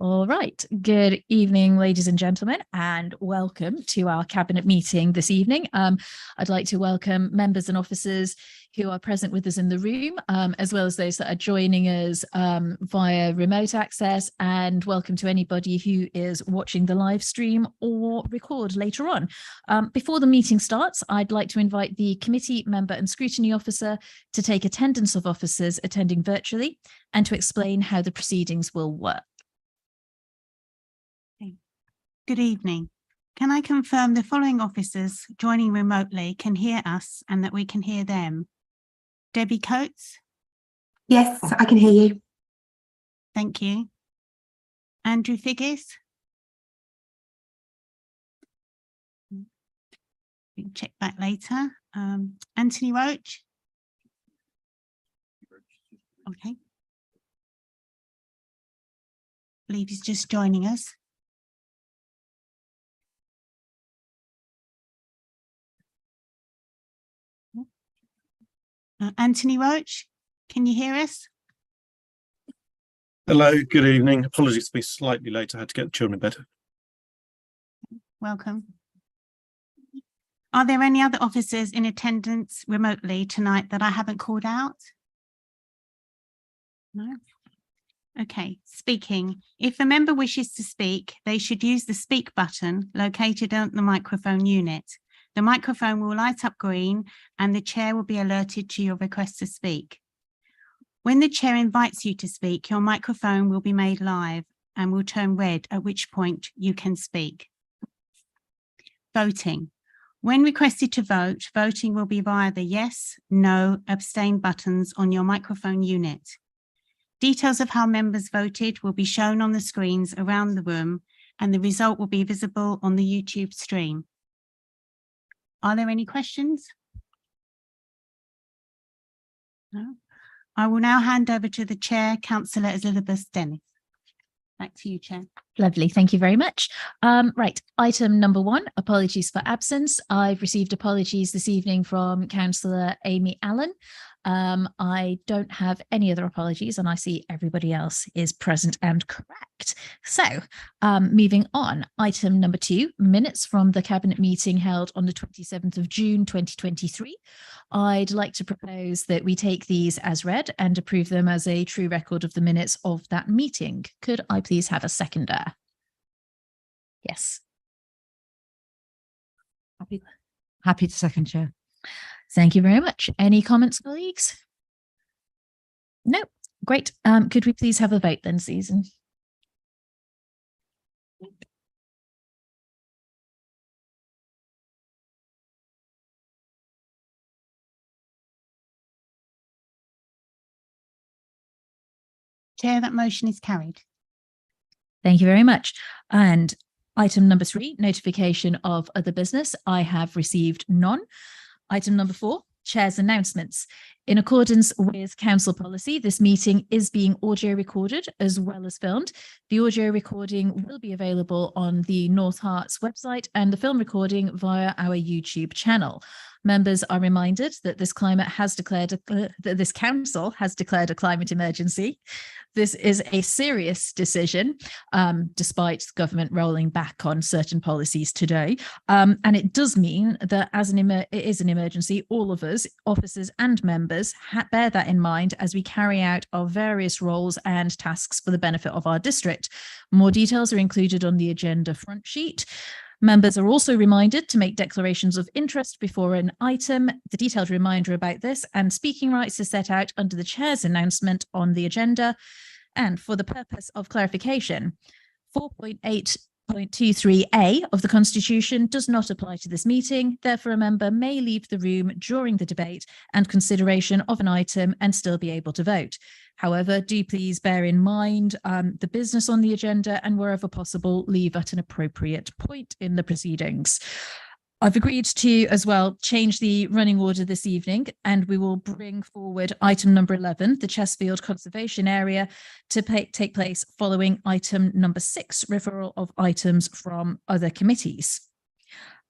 All right. Good evening, ladies and gentlemen, and welcome to our Cabinet meeting this evening. I'd like to welcome members and officers who are present with us in the room, as well as those that are joining us via remote access, and welcome to anybody who is watching the live stream or record later on. Before the meeting starts, I'd like to invite the committee member and scrutiny officer to take attendance of officers attending virtually and to explain how the proceedings will work. Good evening. Can I confirm the following officers joining remotely can hear us and that we can hear them? Debbie Coates? Yes, I can hear you. Thank you. Andrew Figgis? We can check back later. Anthony Roach? Okay. I believe he's just joining us. Anthony Roach, can you hear us? Hello, good evening. Apologies to be slightly late. I had to get the children in bed. Welcome. Are there any other officers in attendance remotely tonight that I haven't called out? No? Okay, speaking. If a member wishes to speak, they should use the speak button located on the microphone unit. The microphone will light up green and the chair will be alerted to your request to speak. When the chair invites you to speak, your microphone will be made live and will turn red, at which point you can speak. Voting. When requested to vote, voting will be via the yes, no, abstain buttons on your microphone unit. Details of how members voted will be shown on the screens around the room and the result will be visible on the YouTube stream. Are there any questions? No. I will now hand over to the Chair, Councillor Elizabeth Dennis. Back to you, Chair. Lovely. Thank you very much. Right. Item number 1, apologies for absence. I've received apologies this evening from Councillor Amy Allen. I don't have any other apologies and I see everybody else is present and correct. So moving on, item number 2, minutes from the Cabinet meeting held on the 27th of June 2023. I'd like to propose that we take these as read and approve them as a true record of the minutes of that meeting. Could I please have a seconder? Yes. Happy to second, Chair. Thank you very much. Any comments, colleagues? No. Great. Could we please have a vote then, Susan? Chair, that motion is carried. Thank you very much. And item number 3, notification of other business. I have received none. Item number 4, Chair's announcements. In accordance with council policy, this meeting is being audio recorded as well as filmed. The audio recording will be available on the North Herts website and the film recording via our YouTube channel. Members are reminded that this council has declared a climate emergency. This is a serious decision, despite government rolling back on certain policies today. And it does mean that it is an emergency, all of us, officers and members, bear that in mind as we carry out our various roles and tasks for the benefit of our district. More details are included on the agenda front sheet. Members are also reminded to make declarations of interest before an item. The detailed reminder about this and speaking rights is set out under the Chair's announcement on the agenda. And for the purpose of clarification, 4.8.23a of the Constitution does not apply to this meeting. Therefore, a member may leave the room during the debate and consideration of an item and still be able to vote. However, do please bear in mind the business on the agenda and wherever possible, leave at an appropriate point in the proceedings. I've agreed to as well change the running order this evening, and we will bring forward item number 11, the Chesfield Conservation Area, to take place following item number 6, referral of items from other committees.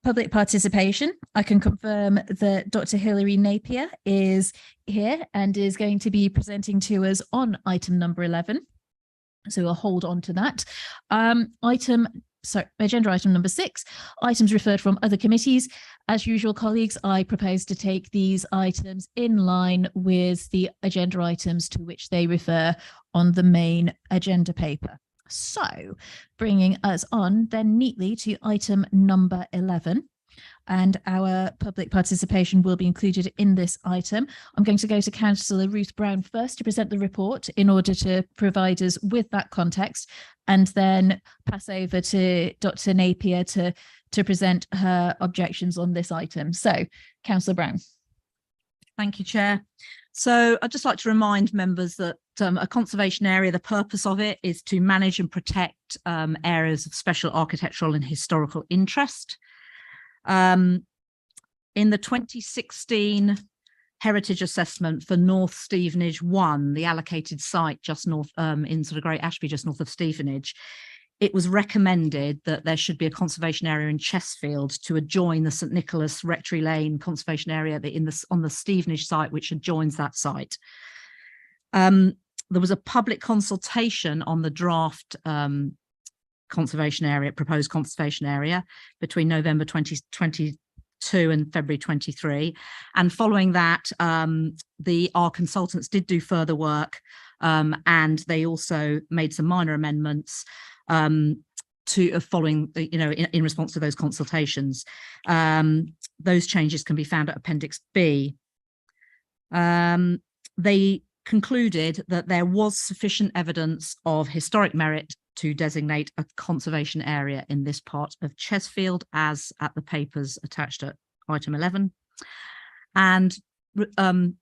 Public participation. I can confirm that Dr. Hilary Napier is here and is going to be presenting to us on item number 11. So we'll hold on to that. Agenda item number 6, items referred from other committees. As usual, colleagues, I propose to take these items in line with the agenda items to which they refer on the main agenda paper. So bringing us on then neatly to item number 11. And our public participation will be included in this item. I'm going to go to Councillor Ruth Brown first to present the report in order to provide us with that context, and then pass over to Dr. Napier to present her objections on this item. So, Councillor Brown. Thank you, Chair. So I'd just like to remind members that a conservation area, the purpose of it is to manage and protect areas of special architectural and historical interest. In the 2016 heritage assessment for North Stevenage 1, the allocated site just north in sort of Great Ashby, just north of Stevenage, it was recommended that there should be a conservation area in Chesfield to adjoin the St Nicholas Rectory Lane conservation area on the Stevenage site, which adjoins that site. There was a public consultation on the draft proposed conservation area between November 2022 and February 23. And following that, our consultants did do further work, and they also made some minor amendments following, in response to those consultations. Those changes can be found at Appendix B. They concluded that there was sufficient evidence of historic merit to designate a conservation area in this part of Chesfield, as at the papers attached at item 11. And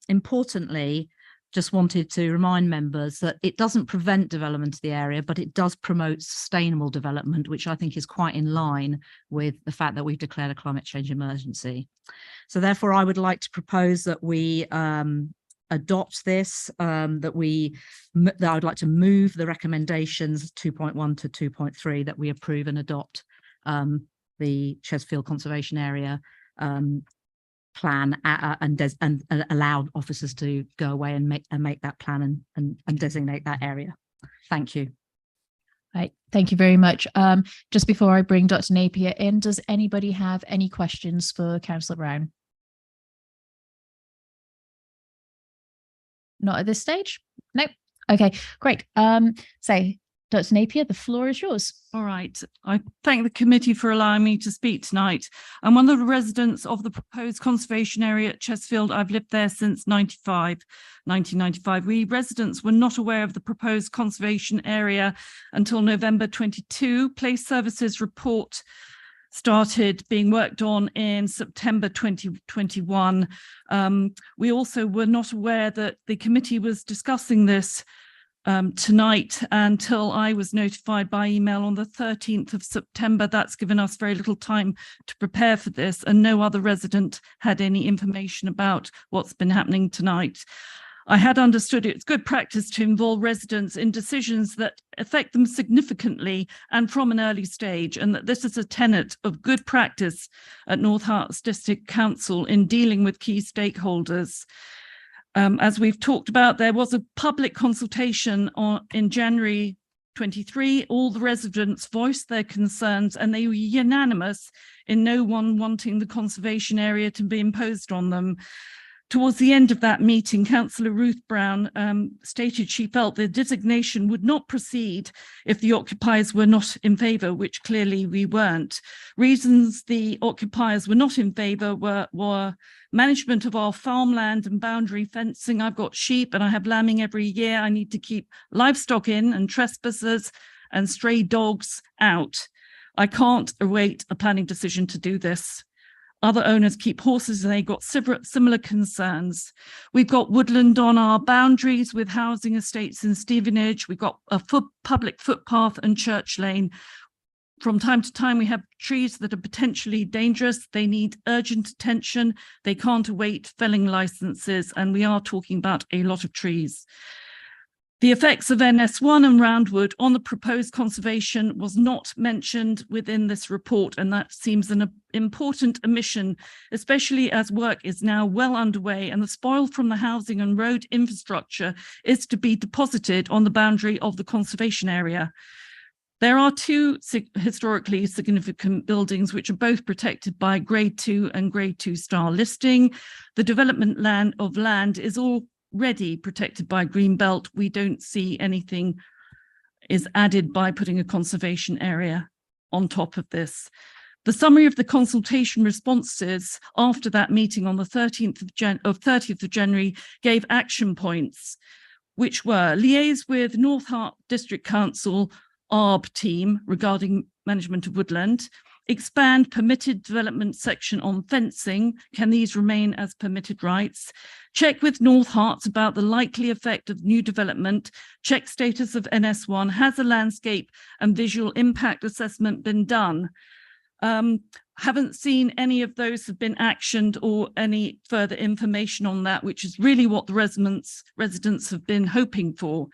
importantly, just wanted to remind members that it doesn't prevent development of the area, but it does promote sustainable development, which I think is quite in line with the fact that we've declared a climate change emergency. So therefore, I would like to propose that we adopt this, that I would like to move the recommendations 2.1 to 2.3, that we approve and adopt the Chesfield Conservation Area plan and allow officers to go away and make that plan and designate that area. Thank you. Right, thank you very much. Just before I bring Dr. Napier in, does anybody have any questions for Councillor Brown? Not at this stage? No. Okay, great. So, Dr. Napier, the floor is yours. All right. I thank the committee for allowing me to speak tonight. I'm one of the residents of the proposed conservation area at Chesfield. I've lived there since 1995. We residents were not aware of the proposed conservation area until November 22. Place Services report started being worked on in September 2021. We also were not aware that the committee was discussing this tonight until I was notified by email on the 13th of September. That's given us very little time to prepare for this, and no other resident had any information about what's been happening tonight. I had understood it's good practice to involve residents in decisions that affect them significantly and from an early stage, and that this is a tenet of good practice at North Herts District Council in dealing with key stakeholders. As we've talked about, there was a public consultation in January 23. All the residents voiced their concerns, and they were unanimous in no one wanting the conservation area to be imposed on them. Towards the end of that meeting, Councillor Ruth Brown stated she felt the designation would not proceed if the occupiers were not in favour, which clearly we weren't. Reasons the occupiers were not in favour were management of our farmland and boundary fencing. I've got sheep and I have lambing every year. I need to keep livestock in, and trespassers and stray dogs out. I can't await a planning decision to do this. Other owners keep horses and they've got similar concerns. We've got woodland on our boundaries with housing estates in Stevenage. We've got a public footpath and church lane. From time to time, we have trees that are potentially dangerous. They need urgent attention. They can't await felling licenses, and we are talking about a lot of trees. The effects of NS1 and Roundwood on the proposed conservation was not mentioned within this report, and that seems an important omission, especially as work is now well underway and the spoil from the housing and road infrastructure is to be deposited on the boundary of the conservation area. There are two historically significant buildings which are both protected by Grade 2 and Grade 2 star listing. The development land is already protected by Greenbelt. We don't see anything is added by putting a conservation area on top of this. The summary of the consultation responses after that meeting on the 30th of January gave action points, which were liaise with North Hart District Council ARB team regarding management of woodland, expand permitted development section on fencing. Can these remain as permitted rights? Check with North Herts about the likely effect of new development. Check status of NS1. Has a landscape and visual impact assessment been done? Haven't seen any of those have been actioned or any further information on that, which is really what the residents have been hoping for.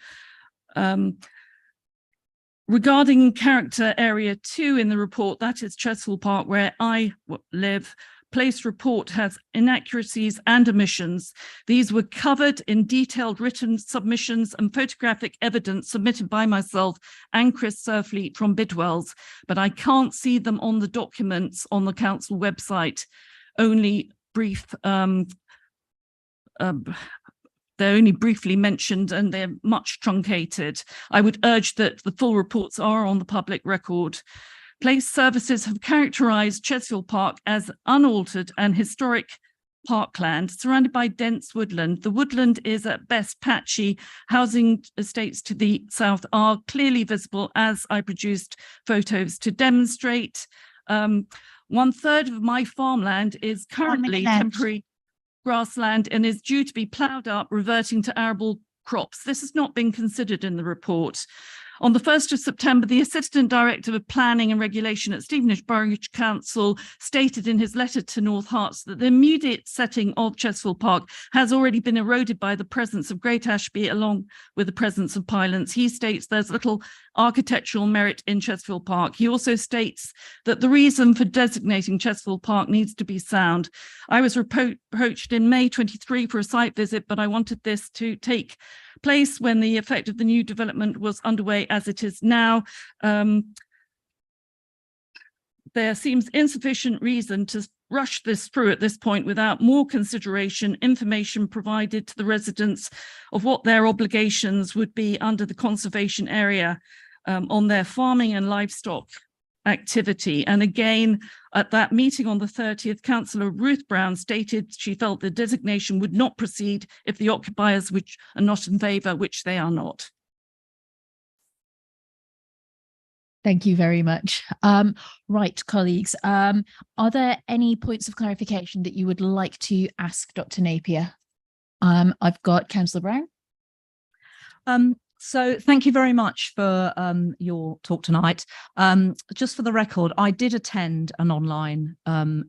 Regarding character area 2 in the report, that is Chesfield Park, where I live, Place report has inaccuracies and omissions. These were covered in detailed written submissions and photographic evidence submitted by myself and Chris Surfleet from Bidwells, but I can't see them on the documents on the council website, only brief they're only briefly mentioned and they're much truncated. I would urge that the full reports are on the public record. Place services have characterised Chesfield Park as unaltered and historic parkland surrounded by dense woodland. The woodland is at best patchy. Housing estates to the south are clearly visible, as I produced photos to demonstrate. 1/3 of my farmland is currently temporary grassland and is due to be ploughed up, reverting to arable crops. This has not been considered in the report. On the 1st of September, the Assistant Director of Planning and Regulation at Stevenage Borough Council stated in his letter to North Herts that the immediate setting of Chesfield Park has already been eroded by the presence of Great Ashby along with the presence of pylons. He states there's little architectural merit in Chesfield Park. He also states that the reason for designating Chesfield Park needs to be sound. I was approached in May 23 for a site visit, but I wanted this to take place when the effect of the new development was underway as it is now. There seems insufficient reason to rush this through at this point without more consideration, information provided to the residents of what their obligations would be under the conservation area on their farming and livestock activity. And again, at that meeting on the 30th, Councillor Ruth Brown stated she felt the designation would not proceed if the occupiers which are not in favour, which they are not. Thank you very much. Right, colleagues, are there any points of clarification that you would like to ask Dr. Napier? I've got Councillor Brown. So thank you very much for your talk tonight. Just for the record, I did attend an online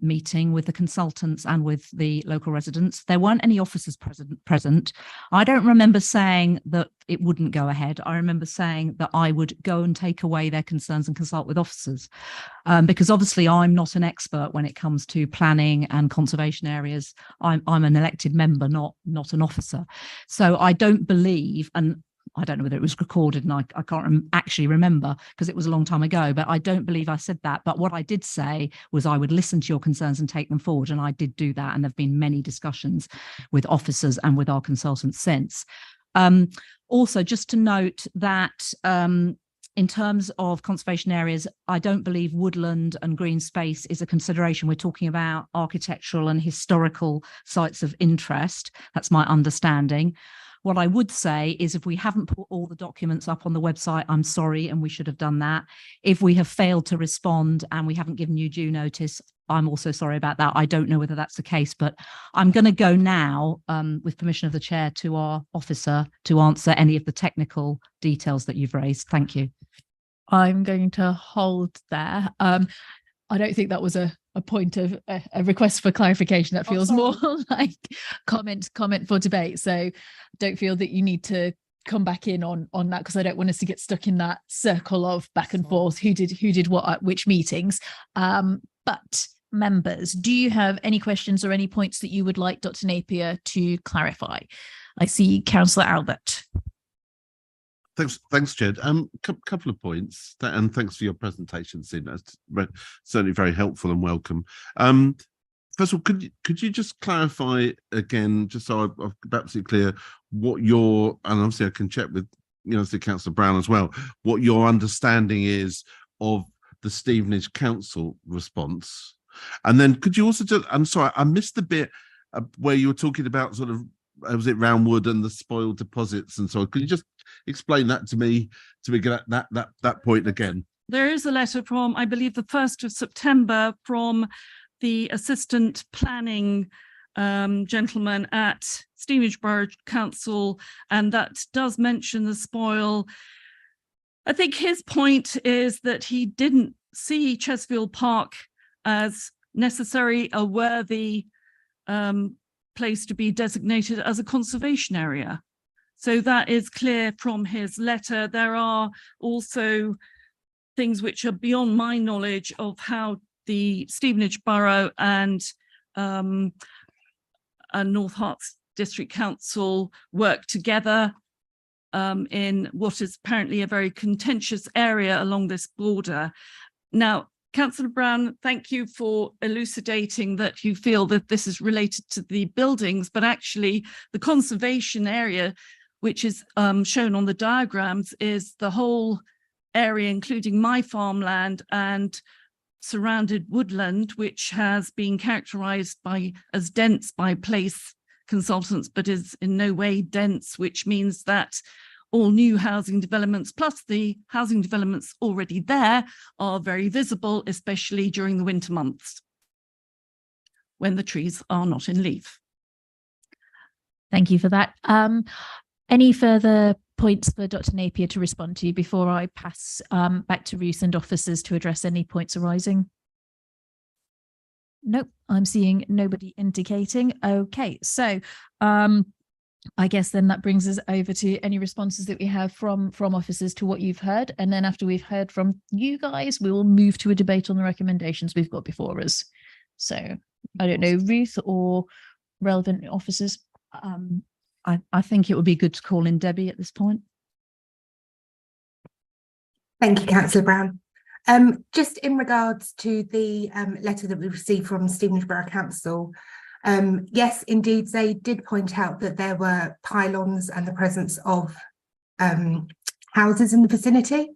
meeting with the consultants and with the local residents. There weren't any officers present. I don't remember saying that it wouldn't go ahead. I remember saying that I would go and take away their concerns and consult with officers, because obviously I'm not an expert when it comes to planning and conservation areas. I'm an elected member, not an officer. So I don't believe, and I don't know whether it was recorded and I can't actually remember because it was a long time ago, but I don't believe I said that. But what I did say was I would listen to your concerns and take them forward. And I did do that. And there have been many discussions with officers and with our consultants since. Also, just to note that in terms of conservation areas, I don't believe woodland and green space is a consideration. We're talking about architectural and historical sites of interest. That's my understanding. What I would say is if we haven't put all the documents up on the website, I'm sorry, and we should have done that. If we have failed to respond and we haven't given you due notice, I'm also sorry about that. I don't know whether that's the case, but I'm going to go now with permission of the chair to our officer to answer any of the technical details that you've raised. Thank you. I'm going to hold there. I don't think that was a point of a request for clarification. That feels more like comment for debate. So don't feel that you need to come back in on that, because I don't want us to get stuck in that circle of back and forth, who did what at which meetings. But members, do you have any questions or any points that you would like Dr. Napier to clarify? I see Councillor Albert. Thanks, Jed. Couple of points, and thanks for your presentation, Steve. That's certainly very helpful and welcome. First of all, could you just clarify again, just so I'm absolutely clear, what your, and obviously I can check with, Councillor Brown as well, what your understanding is of the Stevenage Council response? And then could you also just, I'm sorry, I missed the bit where you were talking about sort of, was it Roundwood and the spoiled deposits and so on? Could you just explain that to me get that point again? There is a letter from, I believe, the 1st of September from the assistant planning gentleman at Stevenage Borough Council, and that does mention the spoil. I think his point is that he didn't see Chesfield Park as necessary a worthy place to be designated as a conservation area. So that is clear from his letter. There are also things which are beyond my knowledge of how the Stevenage Borough and North Herts District Council work together in what is apparently a very contentious area along this border. Now, Councillor Brown, thank you for elucidating that you feel that this is related to the buildings, but actually the conservation area, which is shown on the diagrams, is the whole area, including my farmland and surrounded woodland, which has been characterised as dense by place consultants, but is in no way dense, which means that all new housing developments, plus the housing developments already there, are very visible, especially during the winter months when the trees are not in leaf. Thank you for that. Any further points for Dr. Napier to respond to before I pass back to Ruth and officers to address any points arising? Nope, I'm seeing nobody indicating. Okay, so I guess then that brings us over to any responses that we have from officers to what you've heard. And then after we've heard from you guys, we will move to a debate on the recommendations we've got before us. So I don't know, Ruth or relevant officers. I think it would be good to call in Debbie at this point. Thank you, Councillor Brown. Just in regards to the letter that we received from Stevenage Borough Council, yes, indeed, they did point out that there were pylons and the presence of houses in the vicinity.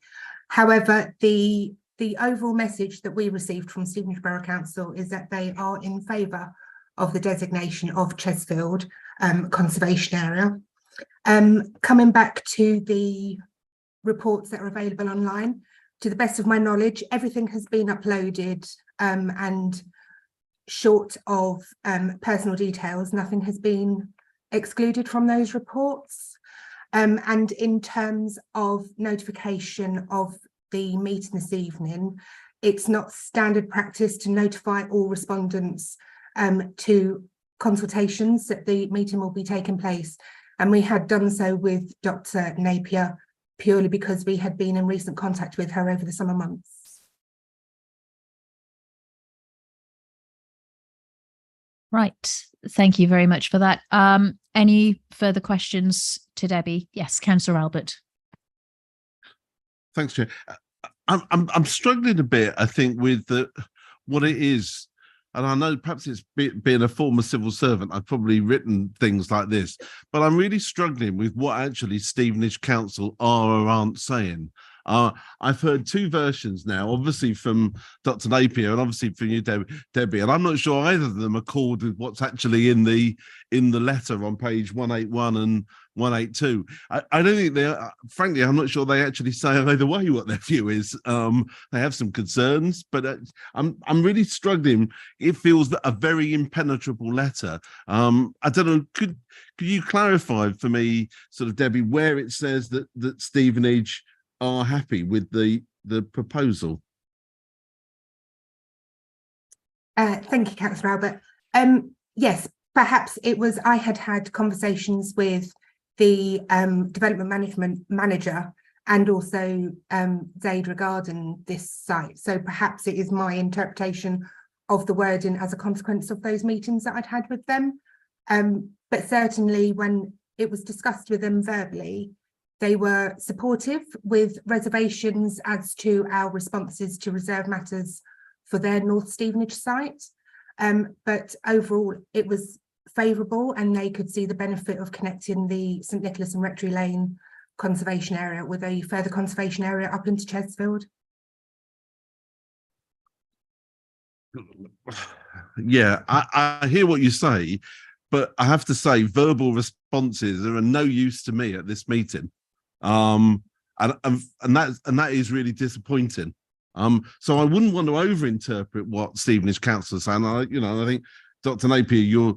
However, the overall message that we received from Stevenage Borough Council is that they are in favour of the designation of Chesfield conservation area. Coming back to the reports that are available online, to the best of my knowledge, everything has been uploaded and short of personal details, nothing has been excluded from those reports. And in terms of notification of the meeting this evening, it's not standard practice to notify all respondents to consultations that the meeting will be taking place. And we had done so with Dr. Napier purely because we had been in recent contact with her over the summer months. Right. Thank you very much for that. Any further questions to Debbie? Yes, Councillor Albert. Thanks, Chair. I'm struggling a bit, I think, with what it is. And I know perhaps it's being a former civil servant, I've probably written things like this, but I'm really struggling with what actually Stevenage Council are or aren't saying. I've heard two versions now, obviously from Dr. Napier and obviously from you, Debbie, and I'm not sure either of them accord with what's actually in the letter on page 181 and 182. I don't think they, frankly, I'm not sure they actually say either way what their view is. They have some concerns, but I'm really struggling. It feels a very impenetrable letter. I don't know, could you clarify for me, sort of, Debbie, where it says that Stevenage are happy with the proposal? Thank you, Councillor Albert. Yes, perhaps it was, I had conversations with the development management manager and also Zaid regarding this site. So perhaps it is my interpretation of the wording as a consequence of those meetings that I'd had with them. But certainly when it was discussed with them verbally, they were supportive with reservations as to our responses to reserve matters for their North Stevenage site. But overall, it was favourable and they could see the benefit of connecting the St Nicholas and Rectory Lane conservation area with a further conservation area up into Chesfield. Yeah, I hear what you say, but I have to say verbal responses are of no use to me at this meeting. And that is really disappointing. So I wouldn't want to overinterpret what Stevenage Council is saying. I think Dr. Napier,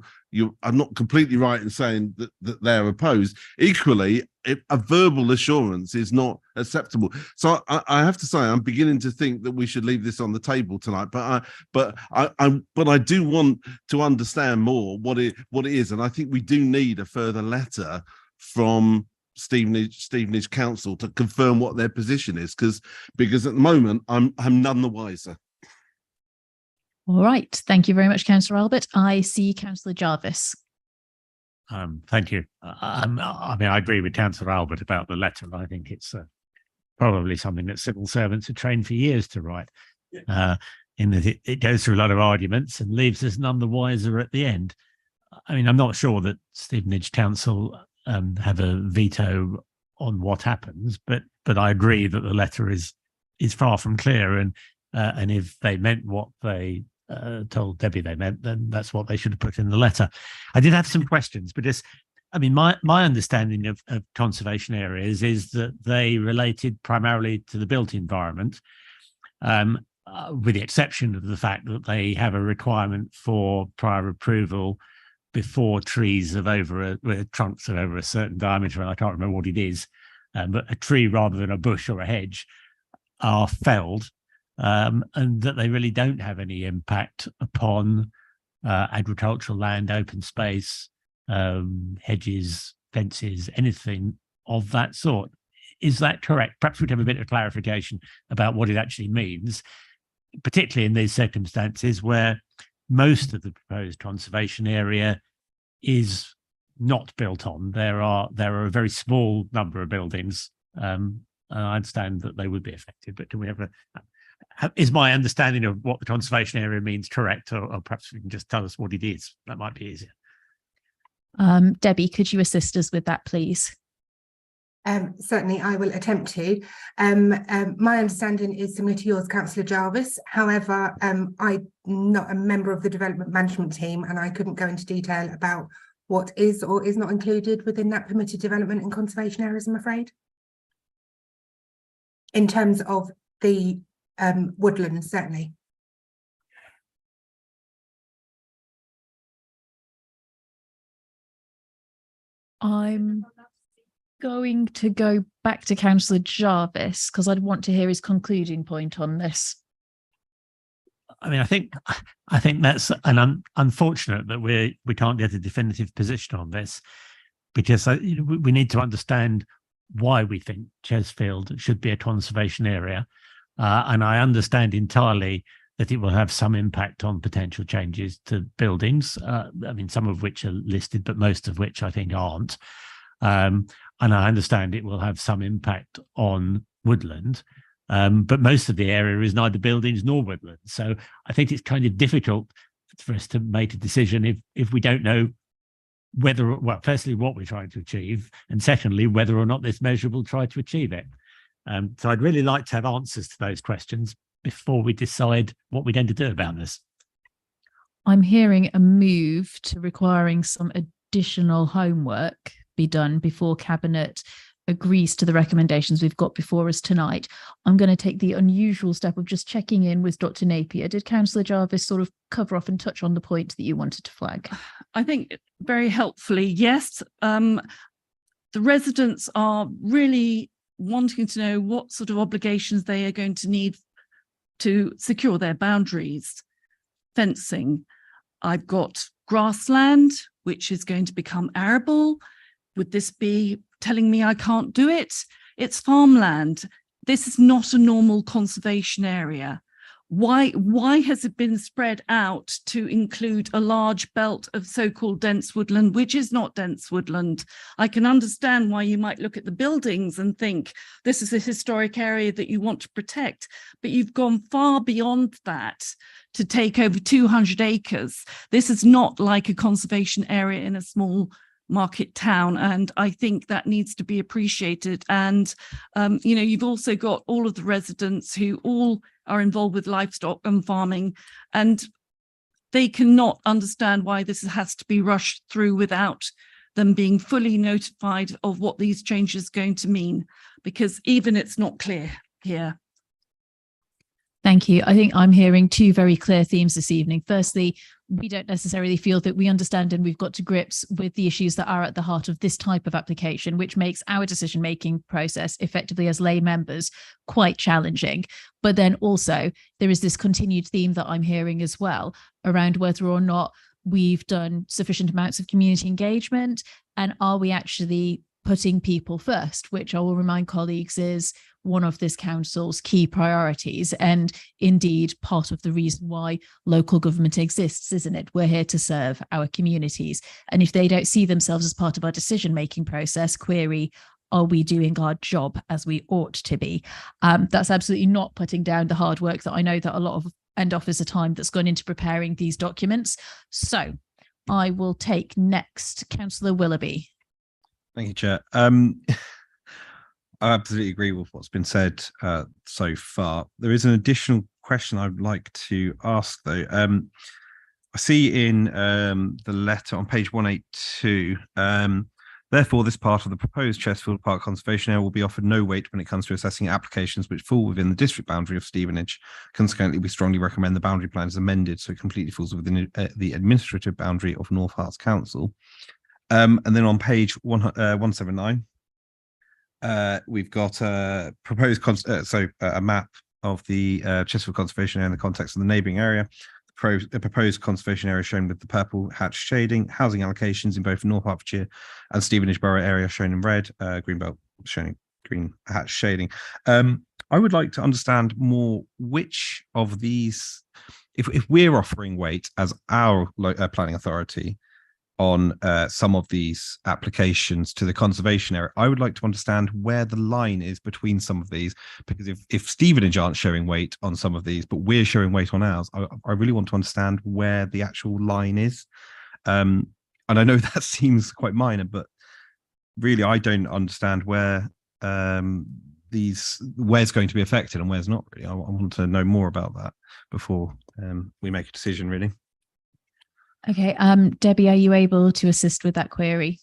I'm not completely right in saying that they're opposed. Equally, a verbal assurance is not acceptable. So I have to say, I'm beginning to think that we should leave this on the table tonight. But I do want to understand more what it is, and I think we do need a further letter from Stevenage Council to confirm what their position is, because at the moment I'm none the wiser. All right. Thank you very much, Councillor Albert. I see Councillor Jarvis. Thank you. I mean, I agree with Councillor Albert about the letter. I think it's probably something that civil servants are trained for years to write, in that it goes through a lot of arguments and leaves us none the wiser at the end. I mean, I'm not sure that Stevenage Council have a veto on what happens, but I agree that the letter is far from clear, and if they meant what they told Debbie they meant, then that's what they should have put in the letter. I did have some questions, but my understanding of conservation areas is that they related primarily to the built environment, with the exception of the fact that they have a requirement for prior approval before trees of trunks of over a certain diameter, and I can't remember what it is, but a tree rather than a bush or a hedge are felled, and that they really don't have any impact upon agricultural land, open space, hedges, fences, anything of that sort. Is that correct? Perhaps we'd have a bit of clarification about what it actually means, particularly in these circumstances where most of the proposed conservation area is not built on. There are a very small number of buildings. And I understand that they would be affected, but do we have is my understanding of what the conservation area means correct, or perhaps we can just tell us what it is? That might be easier. Debbie, could you assist us with that, please? Certainly, I will attempt to. My understanding is similar to yours, Councillor Jarvis. However, I'm not a member of the development management team, and I couldn't go into detail about what is or is not included within that permitted development and conservation areas, I'm afraid. In terms of the woodlands, certainly. I'm going to go back to Councillor Jarvis because I'd want to hear his concluding point on this. I mean, I think that's unfortunate that we can't get a definitive position on this, because we need to understand why we think Chesfield should be a conservation area, and I understand entirely that it will have some impact on potential changes to buildings. I mean, some of which are listed, but most of which I think aren't. And I understand it will have some impact on woodland, but most of the area is neither buildings nor woodland. So I think it's kind of difficult for us to make a decision if we don't know whether, well, firstly, what we're trying to achieve, and secondly, whether or not this measure will try to achieve it. So I'd really like to have answers to those questions before we decide what we're going to do about this. I'm hearing a move to requiring some additional homework be done before Cabinet agrees to the recommendations we've got before us tonight. I'm going to take the unusual step of just checking in with Dr. Napier. Did Councillor Jarvis sort of cover off and touch on the point that you wanted to flag? I think very helpfully, yes. The residents are really wanting to know what sort of obligations they are going to need to secure their boundaries. Fencing. I've got grassland, which is going to become arable. would this be telling me I can't do it? It's farmland. This is not a normal conservation area. Why has it been spread out to include a large belt of so-called dense woodland, which is not dense woodland? I can understand why you might look at the buildings and think this is a historic area that you want to protect, but you've gone far beyond that to take over 200 acres. This is not like a conservation area in a small market town, and I think that needs to be appreciated. And you've also got all of the residents who all are involved with livestock and farming, and they cannot understand why this has to be rushed through without them being fully notified of what these changes are going to mean, because even it's not clear here. Thank you. I think I'm hearing two very clear themes this evening. Firstly, we don't necessarily feel that we understand and we've got to grips with the issues that are at the heart of this type of application, which makes our decision-making process effectively as lay members quite challenging. But then also there is this continued theme that I'm hearing as well around whether or not we've done sufficient amounts of community engagement, and are we actually putting people first, which I will remind colleagues is one of this council's key priorities, and indeed part of the reason why local government exists, isn't it? We're here to serve our communities, and if they don't see themselves as part of our decision-making process, query, are we doing our job as we ought to be? That's absolutely not putting down the hard work that I know that a lot of end officer time that's gone into preparing these documents. So I will take next Councillor Willoughby. Thank you, Chair. I absolutely agree with what's been said so far. There is an additional question I'd like to ask, though. I see in the letter on page 182, therefore, this part of the proposed Chesfield Park Conservation Area will be offered no weight when it comes to assessing applications which fall within the district boundary of Stevenage. Consequently, we strongly recommend the boundary plan is amended so it completely falls within the administrative boundary of North Herts Council. And then on page 179, we've got a proposed a map of the Chesfield Conservation Area in the context of the neighbouring area. The proposed conservation area shown with the purple hatch shading, housing allocations in both North Hertfordshire and Stevenage Borough area shown in red, Greenbelt showing green hatch shading. I would like to understand more which of these, if we're offering weight as our planning authority on some of these applications to the conservation area, I would like to understand where the line is between some of these, because if Stevenage aren't showing weight on some of these, but we're showing weight on ours, I really want to understand where the actual line is. And I know that seems quite minor, but really I don't understand where where's going to be affected and where's not really. I want to know more about that before we make a decision, really. Okay, Debbie, are you able to assist with that query?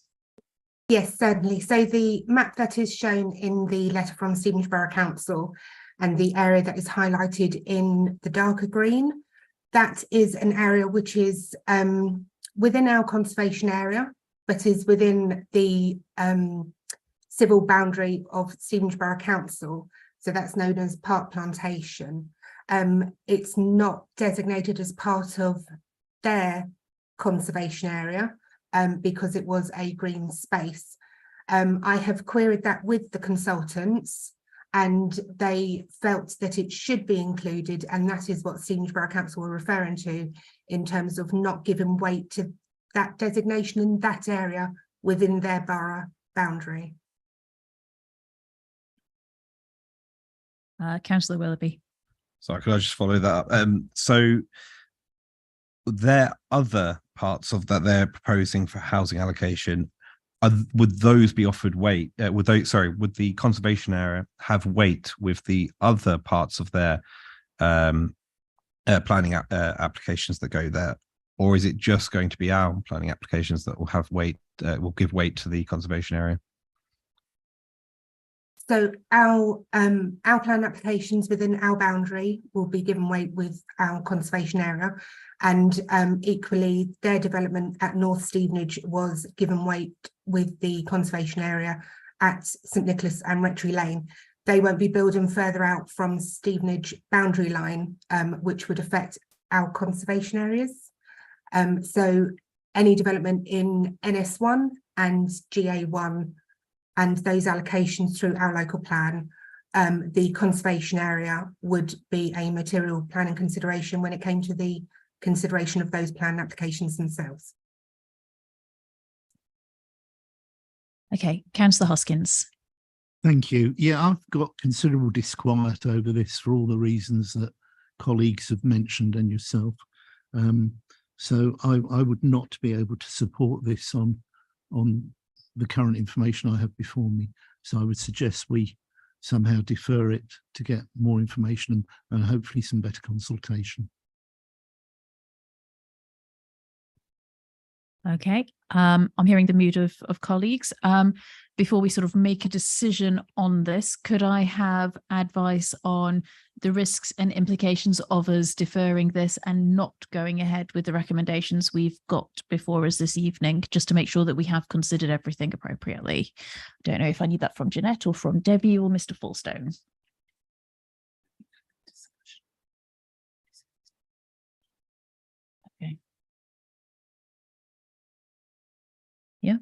Yes, certainly. So the map that is shown in the letter from Stevenage Borough Council and the area that is highlighted in the darker green, that is an area which is within our conservation area, but is within the civil boundary of Stevenage Borough Council. So that's known as Park Plantation. It's not designated as part of their conservation area because it was a green space. I have queried that with the consultants and they felt that it should be included, and that is what Stevenage Borough Council were referring to in terms of not giving weight to that designation in that area within their borough boundary. Councillor Willoughby. Sorry, could I just follow that up? So there are other parts of that they're proposing for housing allocation. Would those be offered weight? Would the conservation area have weight with the other parts of their planning applications that go there, or is it just going to be our planning applications that will have weight? Will give weight to the conservation area? So our plan applications within our boundary will be given weight with our conservation area, and equally their development at North Stevenage was given weight with the conservation area at St Nicholas and Rectory Lane. They won't be building further out from Stevenage boundary line, which would affect our conservation areas. So any development in NS1 and GA1 and those allocations through our local plan, the conservation area would be a material planning consideration when it came to the consideration of those plan applications themselves. Okay, Councillor Hoskins. Thank you. Yeah, I've got considerable disquiet over this for all the reasons that colleagues have mentioned and yourself. So I would not be able to support this on the current information I have before me. So I would suggest we somehow defer it to get more information and hopefully some better consultation. Okay, I'm hearing the mood of colleagues. Before we sort of make a decision on this, could I have advice on the risks and implications of us deferring this and not going ahead with the recommendations we've got before us this evening, just to make sure that we have considered everything appropriately? I don't know if I need that from Jeanette or from Debbie or Mr. Falstone. Okay. Yeah.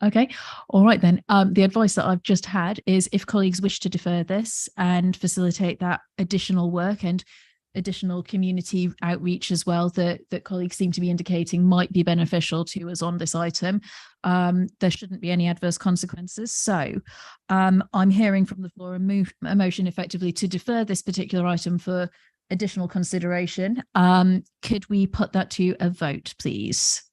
Okay. All right then. The advice that I've just had is if colleagues wish to defer this and facilitate that additional work and additional community outreach as well that colleagues seem to be indicating might be beneficial to us on this item, there shouldn't be any adverse consequences. So I'm hearing from the floor a motion effectively to defer this particular item for additional consideration. Could we put that to a vote, please?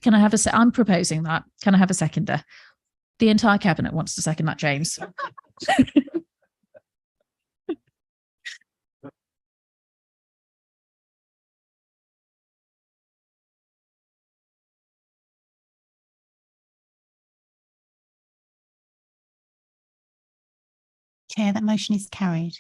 Can I have I'm proposing that. Can I have a seconder? The entire cabinet wants to second that, James. Chair, that motion is carried.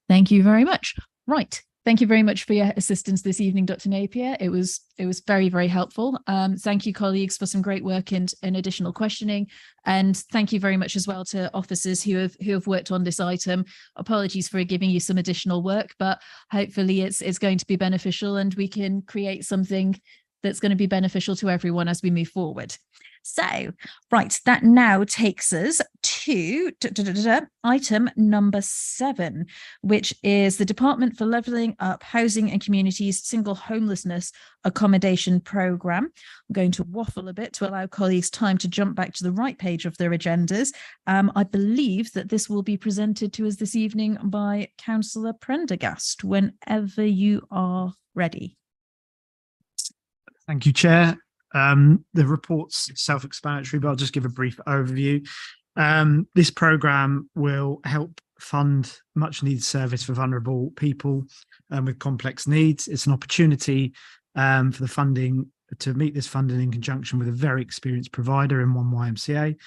Thank you very much. Right. Thank you very much for your assistance this evening, Dr. Napier. It was very, very helpful. Thank you, colleagues, for some great work and additional questioning. And thank you very much as well to officers who have worked on this item. Apologies for giving you some additional work, but hopefully it's going to be beneficial and we can create something that's going to be beneficial to everyone as we move forward. So, right, that now takes us to item number 7, which is the Department for Levelling Up Housing and Communities Single Homelessness Accommodation Programme. I'm going to waffle a bit to allow colleagues time to jump back to the right page of their agendas. I believe that this will be presented to us this evening by Councillor Prendergast, whenever you are ready. Thank you, Chair. The report's self-explanatory, but I'll just give a brief overview. This programme will help fund much needed service for vulnerable people with complex needs. It's an opportunity for the funding to meet this funding in conjunction with a very experienced provider in One YMCA.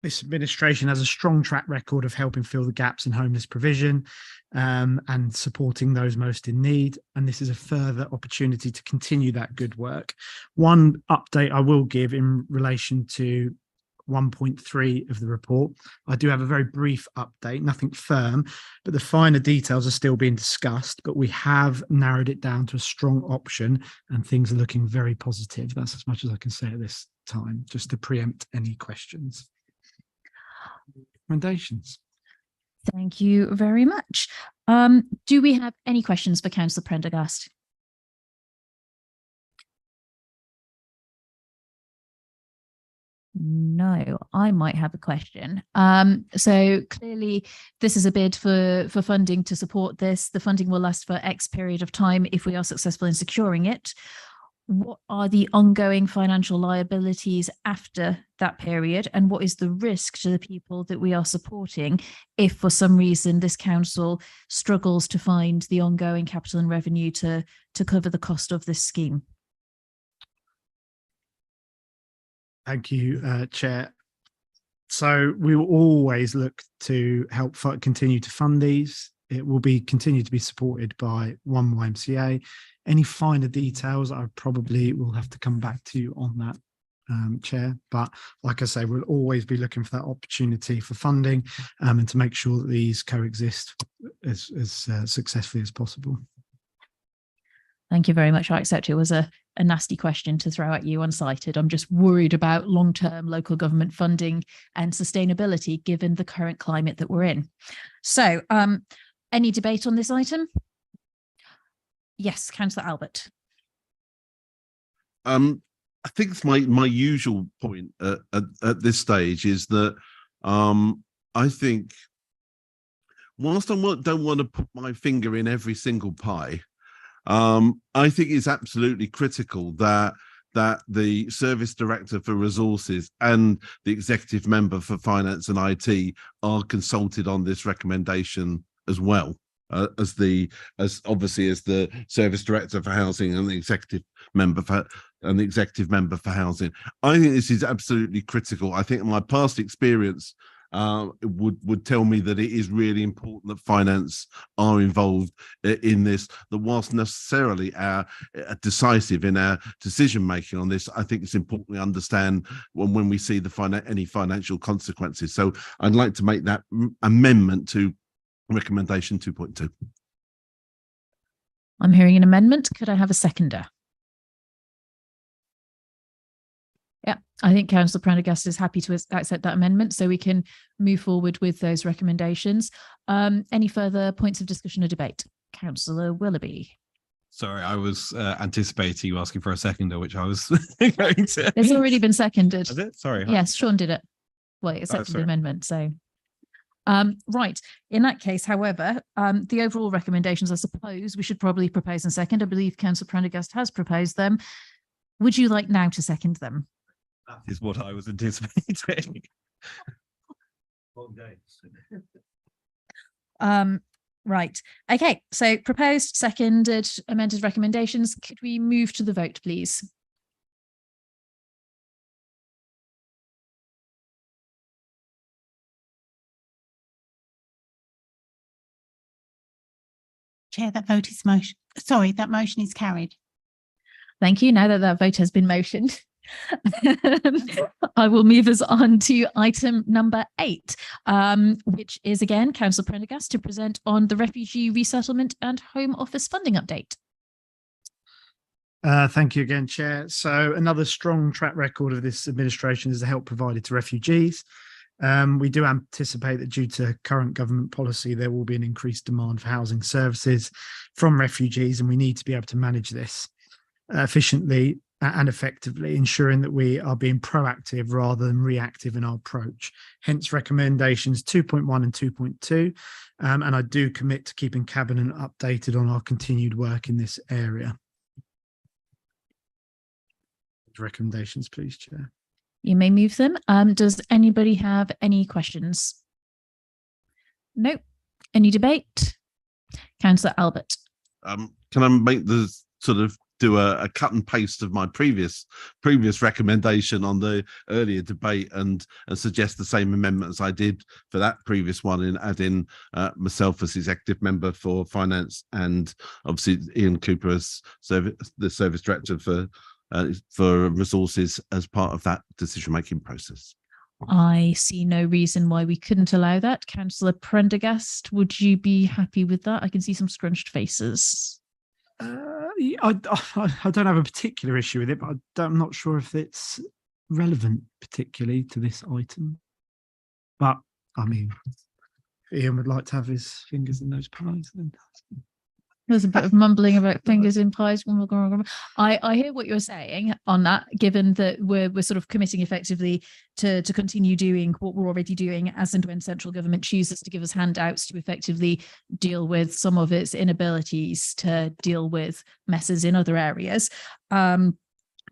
This administration has a strong track record of helping fill the gaps in homeless provision and supporting those most in need. And this is a further opportunity to continue that good work. One update I will give in relation to 1.3 of the report. I do have a very brief update, nothing firm, but the finer details are still being discussed, but we have narrowed it down to a strong option and things are looking very positive. That's as much as I can say at this time, just to preempt any questions. Recommendations. Thank you very much. Do we have any questions for Councillor Prendergast? No, I might have a question. So clearly this is a bid for funding to support this. The funding will last for X period of time if we are successful in securing it. What are the ongoing financial liabilities after that period, and what is the risk to the people that we are supporting if for some reason this council struggles to find the ongoing capital and revenue to cover the cost of this scheme? Thank you, Chair. So we will always look to help continue to fund these. It will be continue to be supported by One YMCA. Any finer details, I probably will have to come back to you on that, Chair. But like I say, we'll always be looking for that opportunity for funding and to make sure that these coexist as successfully as possible. Thank you very much. I accept it was a nasty question to throw at you unsighted. I'm just worried about long-term local government funding and sustainability given the current climate that we're in. So any debate on this item? Yes, Councillor Albert. I think it's my usual point at this stage is that I think whilst I don't want to put my finger in every single pie, I think it's absolutely critical that the service director for resources and the executive member for finance and IT are consulted on this recommendation as well. As obviously as the service director for housing and the executive member for housing. I think this is absolutely critical. I think my past experience would tell me that it is really important that finance are involved in this, that whilst necessarily decisive in our decision making on this, I think it's important we understand when we see any financial consequences. So I'd like to make that amendment to recommendation 2.2. I'm hearing an amendment. Could I have a seconder? Yeah, I think Councillor Prendergast is happy to accept that amendment, so we can move forward with those recommendations. Any further points of discussion or debate? Councillor Willoughby. Sorry, I was anticipating you asking for a seconder, which I was going to. It's already been seconded. Is it? Sorry. Yes, Sean did it. Well, accepted the amendment, so. Right. In that case, however, the overall recommendations, I suppose we should probably propose and second. I believe Councillor Prendergast has proposed them. Would you like now to second them? That is what I was anticipating. Right. Okay. So proposed, seconded, amended recommendations. Could we move to the vote, please? Chair, that motion is carried. Thank you. Now that that vote has been motioned, I will move us on to item number 8, which is again Councillor Prendergast to present on the Refugee Resettlement and Home Office funding update. Thank you again, Chair. So another strong track record of this administration is the help provided to refugees. We do anticipate that due to current government policy, there will be an increased demand for housing services from refugees, and we need to be able to manage this efficiently and effectively, ensuring that we are being proactive rather than reactive in our approach. Hence recommendations 2.1 and 2.2. And I do commit to keeping Cabinet updated on our continued work in this area. Recommendations, please, Chair. You may move them. Does anybody have any questions? No. Any debate? Councillor Albert. Can I make the sort of do a cut and paste of my previous recommendation on the earlier debate and suggest the same amendment as I did for that previous one, and add in myself as executive member for finance, and obviously Ian Cooper as the service director for resources as part of that decision-making process. I see no reason why we couldn't allow that. Councillor Prendergast, would you be happy with that? I can see some scrunched faces. I don't have a particular issue with it, but I'm not sure if it's relevant particularly to this item. But I mean, if Ian would like to have his fingers in those pies, then There's a bit of mumbling about fingers in pies. I hear what you're saying on that, given that we're sort of committing effectively to continue doing what we're already doing as and when central government chooses to give us handouts to effectively deal with some of its inabilities to deal with messes in other areas.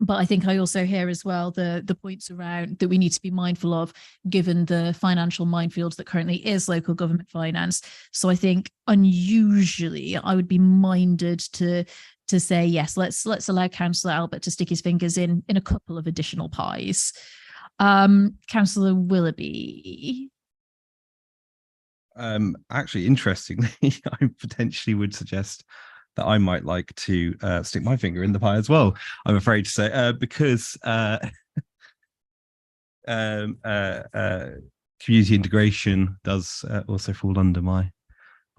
But I think I also hear as well the points around that we need to be mindful of, given the financial minefield that currently is local government finance. So I think unusually I would be minded to say, yes, let's allow Councillor Albert to stick his fingers in a couple of additional pies. Councillor Willoughby. Actually, interestingly, I potentially would suggest that I might like to stick my finger in the pie as well, I'm afraid to say, because community integration does also fall under my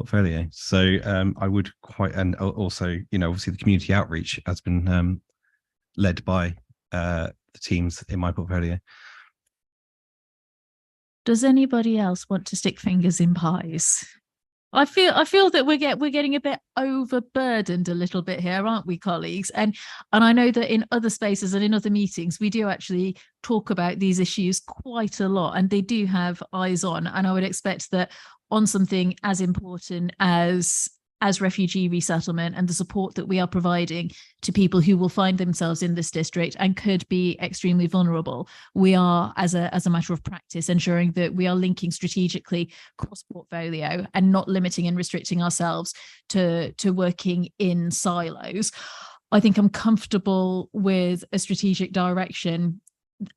portfolio. So I would and also, obviously the community outreach has been led by the teams in my portfolio. Does anybody else want to stick fingers in pies? I feel that we're getting a bit overburdened a little bit here, aren't we, colleagues? And I know that in other spaces and in other meetings, we do actually talk about these issues quite a lot, and they do have eyes on. And I would expect that on something as important as refugee resettlement and the support that we are providing to people who will find themselves in this district and could be extremely vulnerable, we are, as a matter of practice, ensuring that we are linking strategically cross portfolio and not limiting and restricting ourselves to working in silos. I think I'm comfortable with a strategic direction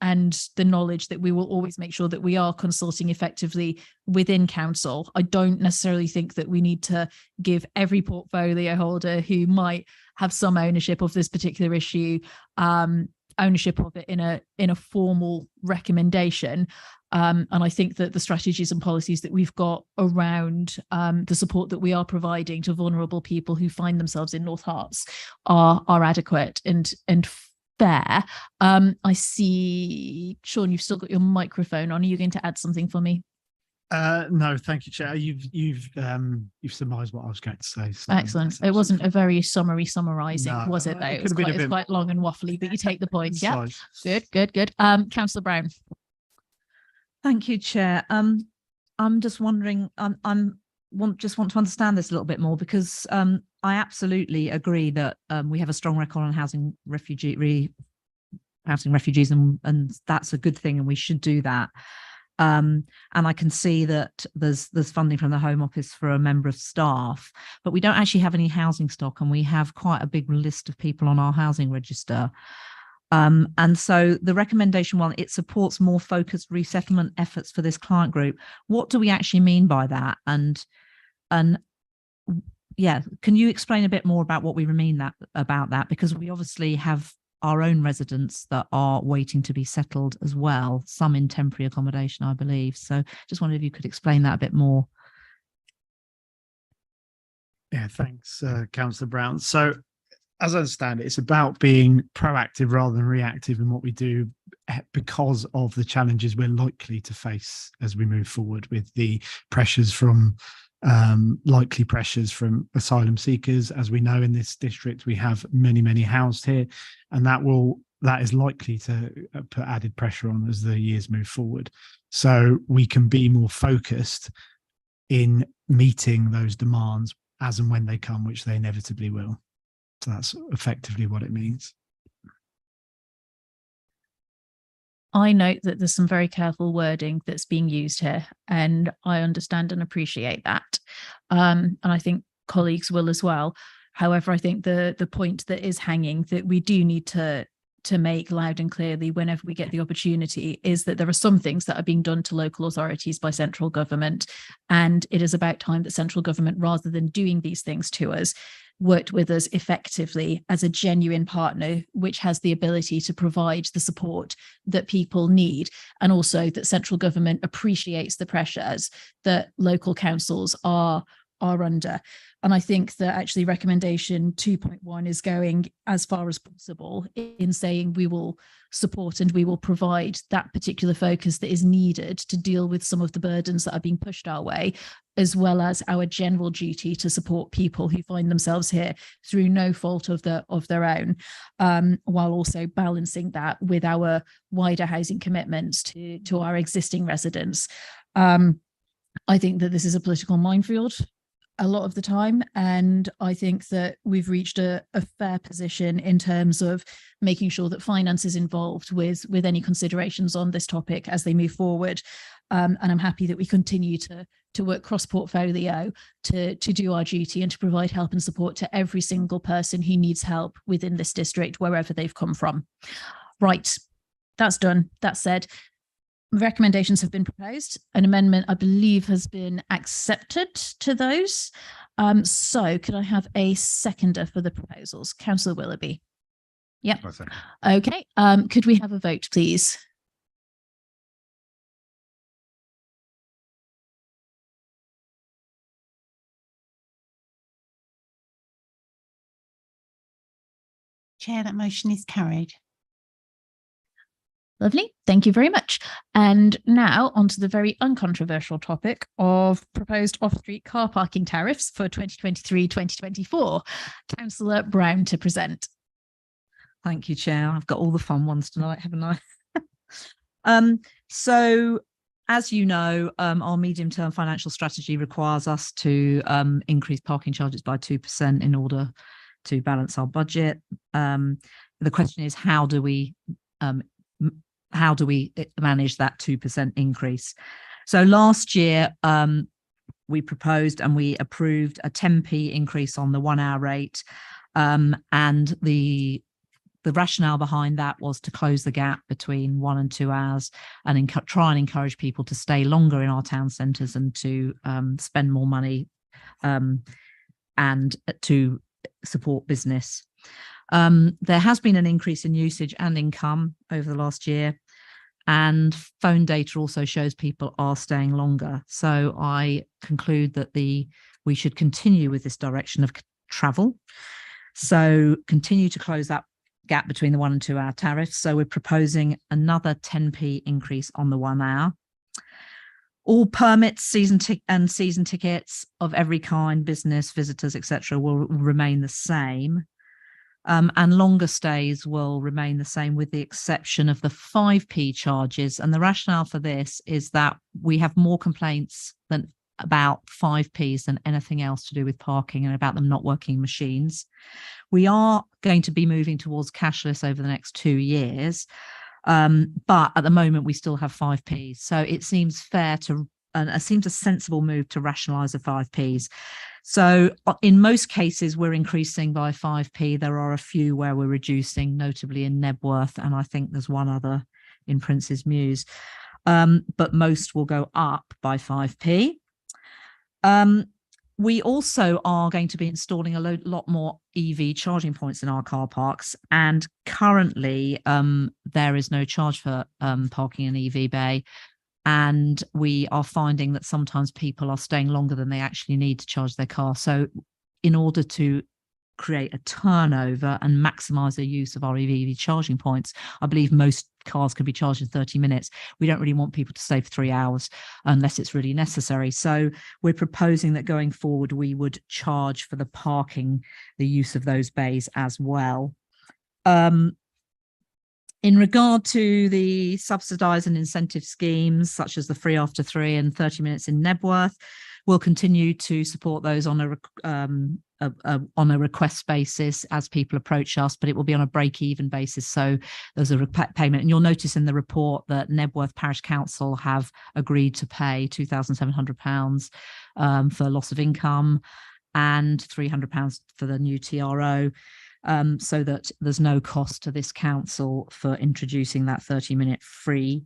and the knowledge that we will always make sure that we are consulting effectively within council. I don't necessarily think that we need to give every portfolio holder who might have some ownership of this particular issue ownership of it in a formal recommendation. And I think that the strategies and policies that we've got around the support that we are providing to vulnerable people who find themselves in North Herts are adequate and fair. I see, Sean, you've still got your microphone on. Are you going to add something for me? No, thank you, Chair. You've surmised what I was going to say. So excellent. It wasn't a very summarising, No, was it? Though it it was could have been a bit quite long and waffly, but you take the point. Yeah, Concise. good. Councillor Brown. Thank you, Chair. I'm just wondering. Just want to understand this a little bit more, because I absolutely agree that we have a strong record on housing refugees, and that's a good thing, and we should do that. And I can see that there's funding from the Home Office for a member of staff, but we don't actually have any housing stock, and we have quite a big list of people on our housing register. And so the recommendation one, it supports more focused resettlement efforts for this client group. What do we actually mean by that? And yeah, can you explain a bit more about what we mean about that? Because we obviously have our own residents that are waiting to be settled as well, some in temporary accommodation, I believe. So just wondered if you could explain that a bit more. Yeah, thanks, Councillor Brown. So as I understand it, it's about being proactive rather than reactive in what we do, because of the challenges we're likely to face as we move forward with the pressures from likely pressures from asylum seekers. As we know, in this district, we have many housed here, and that is likely to put added pressure on as the years move forward. So we can be more focused in meeting those demands as and when they come, which they inevitably will. So that's effectively what it means. I note that there's some very careful wording that's being used here, and I understand and appreciate that. And I think colleagues will as well. However, I think the point that is hanging that we do need to make loud and clearly whenever we get the opportunity is that there are some things that are being done to local authorities by central government, and it is about time that central government, rather than doing these things to us, worked with us effectively as a genuine partner, which has the ability to provide the support that people need, and also that central government appreciates the pressures that local councils are under. And I think that actually recommendation 2.1 is going as far as possible in saying we will support and we will provide that particular focus that is needed to deal with some of the burdens that are being pushed our way, as well as our general duty to support people who find themselves here through no fault of their own, while also balancing that with our wider housing commitments to our existing residents. I think that this is a political minefield a lot of the time, and I think that we've reached a fair position in terms of making sure that finance is involved with any considerations on this topic as they move forward. And I'm happy that we continue to work cross-portfolio to do our duty and to provide help and support to every single person who needs help within this district, wherever they've come from. Right, that's done. That said, recommendations have been proposed. An amendment, I believe, has been accepted to those. So could I have a seconder for the proposals? Councillor Willoughby. Yep. Okay. Could we have a vote, please? Chair, that motion is carried. Lovely. Thank you very much. And now on to the very uncontroversial topic of proposed off-street car parking tariffs for 2023-2024. Councillor Brown to present. Thank you, Chair. I've got all the fun ones tonight, haven't I? So, as you know, our medium-term financial strategy requires us to increase parking charges by 2% in order to balance our budget. The question is, how do we manage that 2% increase? So last year, we proposed and we approved a 10p increase on the 1 hour rate. And the rationale behind that was to close the gap between 1 and 2 hours and try and encourage people to stay longer in our town centres and to spend more money and to support business. There has been an increase in usage and income over the last year, and phone data also shows people are staying longer. So I conclude that we should continue with this direction of travel. So continue to close that gap between the 1 and 2 hour tariffs. So we're proposing another 10p increase on the 1 hour. All permits, season tickets of every kind, business, visitors, etc., will remain the same. And longer stays will remain the same with the exception of the 5p charges. And the rationale for this is that we have more complaints than about 5p's than anything else to do with parking and about them not working machines. We are going to be moving towards cashless over the next 2 years. But at the moment, we still have 5p's. So it seems fair to, and it seems a sensible move to rationalise the 5p's. So in most cases, we're increasing by 5p. There are a few where we're reducing, notably in Nebworth, and I think there's one other in Prince's Mews. But most will go up by 5p. We also are going to be installing a lot more EV charging points in our car parks. And currently, there is no charge for parking in EV bay. And we are finding that sometimes people are staying longer than they actually need to charge their car. So in order to create a turnover and maximize the use of our EV charging points, I believe most cars can be charged in 30 minutes. We don't really want people to stay for 3 hours unless it's really necessary. So we're proposing that going forward, we would charge for the parking, the use of those bays as well. In regard to the subsidised and incentive schemes, such as the free after 3 and 30 minutes in Nebworth, we'll continue to support those on a request basis as people approach us, but it will be on a break-even basis. So there's a payment, and you'll notice in the report that Nebworth Parish Council have agreed to pay £2,700 for loss of income and £300 for the new TRO. So that there's no cost to this council for introducing that 30-minute free.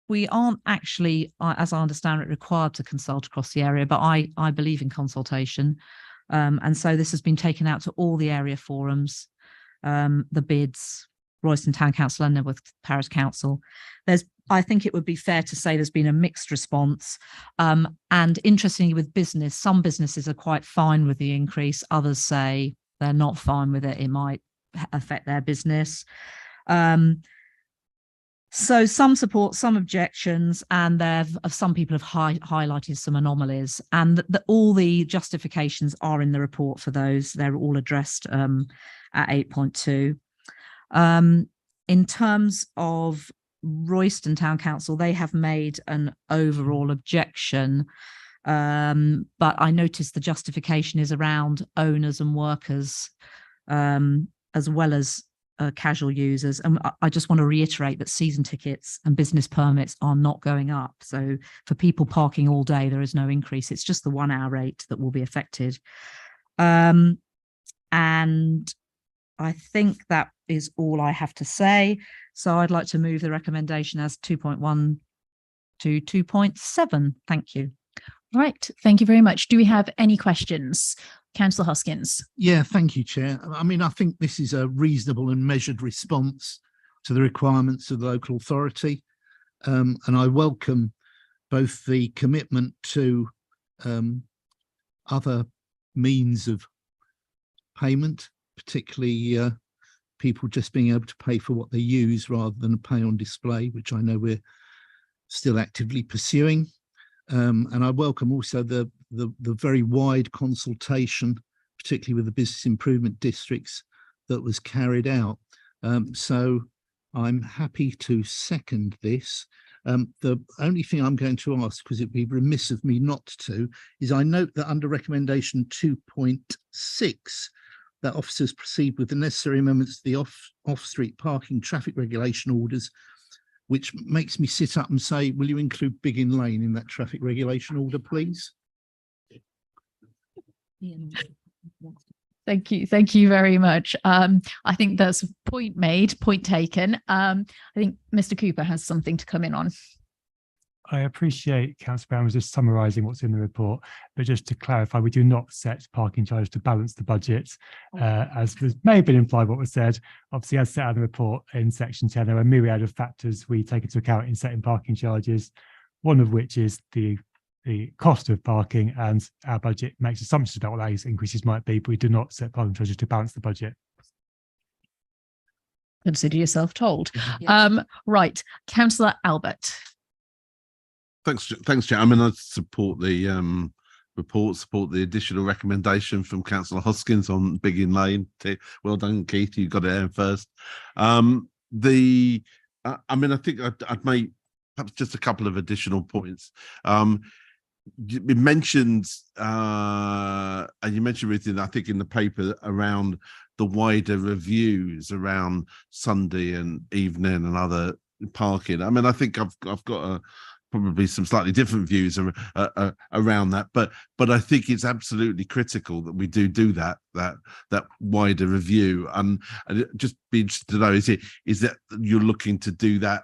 We aren't actually, as I understand it, required to consult across the area, but I believe in consultation. And so this has been taken out to all the area forums, the bids, Royston Town Council and Nebworth Parish Council. I think it would be fair to say there's been a mixed response. And interestingly, with business, some businesses are quite fine with the increase. Others say they're not fine with it. It might affect their business. So some support, some objections, and some people have highlighted some anomalies. And all the justifications are in the report for those. They're all addressed at 8.2. In terms of Royston Town Council, they have made an overall objection, but I noticed the justification is around owners and workers, as well as casual users. And I just want to reiterate that season tickets and business permits are not going up. So for people parking all day, there is no increase. It's just the 1 hour rate that will be affected. And I think that is all I have to say. So I'd like to move the recommendation as 2.1 to 2.7. Thank you. Right. Thank you very much. Do we have any questions? Councillor Hoskins. Yeah, thank you, Chair. I mean, I think this is a reasonable and measured response to the requirements of the local authority. And I welcome both the commitment to other means of payment, particularly people just being able to pay for what they use rather than pay on display, which I know we're still actively pursuing. And I welcome also the very wide consultation, particularly with the business improvement districts, that was carried out. So I'm happy to second this. The only thing I'm going to ask, because it'd be remiss of me not to, is I note that under recommendation 2.6, that officers proceed with the necessary amendments to the off-street parking traffic regulation orders, which makes me sit up and say, will you include Biggin Lane in that traffic regulation order, please? Thank you. Thank you very much. I think that's a point made, point taken. I think Mr. Cooper has something to come in on. I appreciate Councillor Brown was just summarising what's in the report, but just to clarify, we do not set parking charges to balance the budget, as may have been implied what was said. Obviously, as set out in the report in section 10, there are a myriad of factors we take into account in setting parking charges, one of which is the cost of parking, and our budget makes assumptions about what those increases might be, but we do not set parking charges to balance the budget. Consider yourself told. Yes. Right, Councillor Albert. Thanks, Chair. I mean, I support the report, support the additional recommendation from Councillor Hoskins on Biggin Lane. Well done, Keith. You got it in first. I mean, I think I'd make perhaps just a couple of additional points. You mentioned, and you mentioned everything, I think, in the paper around the wider reviews around Sunday and evening and other parking. I mean, I think I've got probably some slightly different views around that, but I think it's absolutely critical that we do that wider review, and just be interested to know, is that you're looking to do that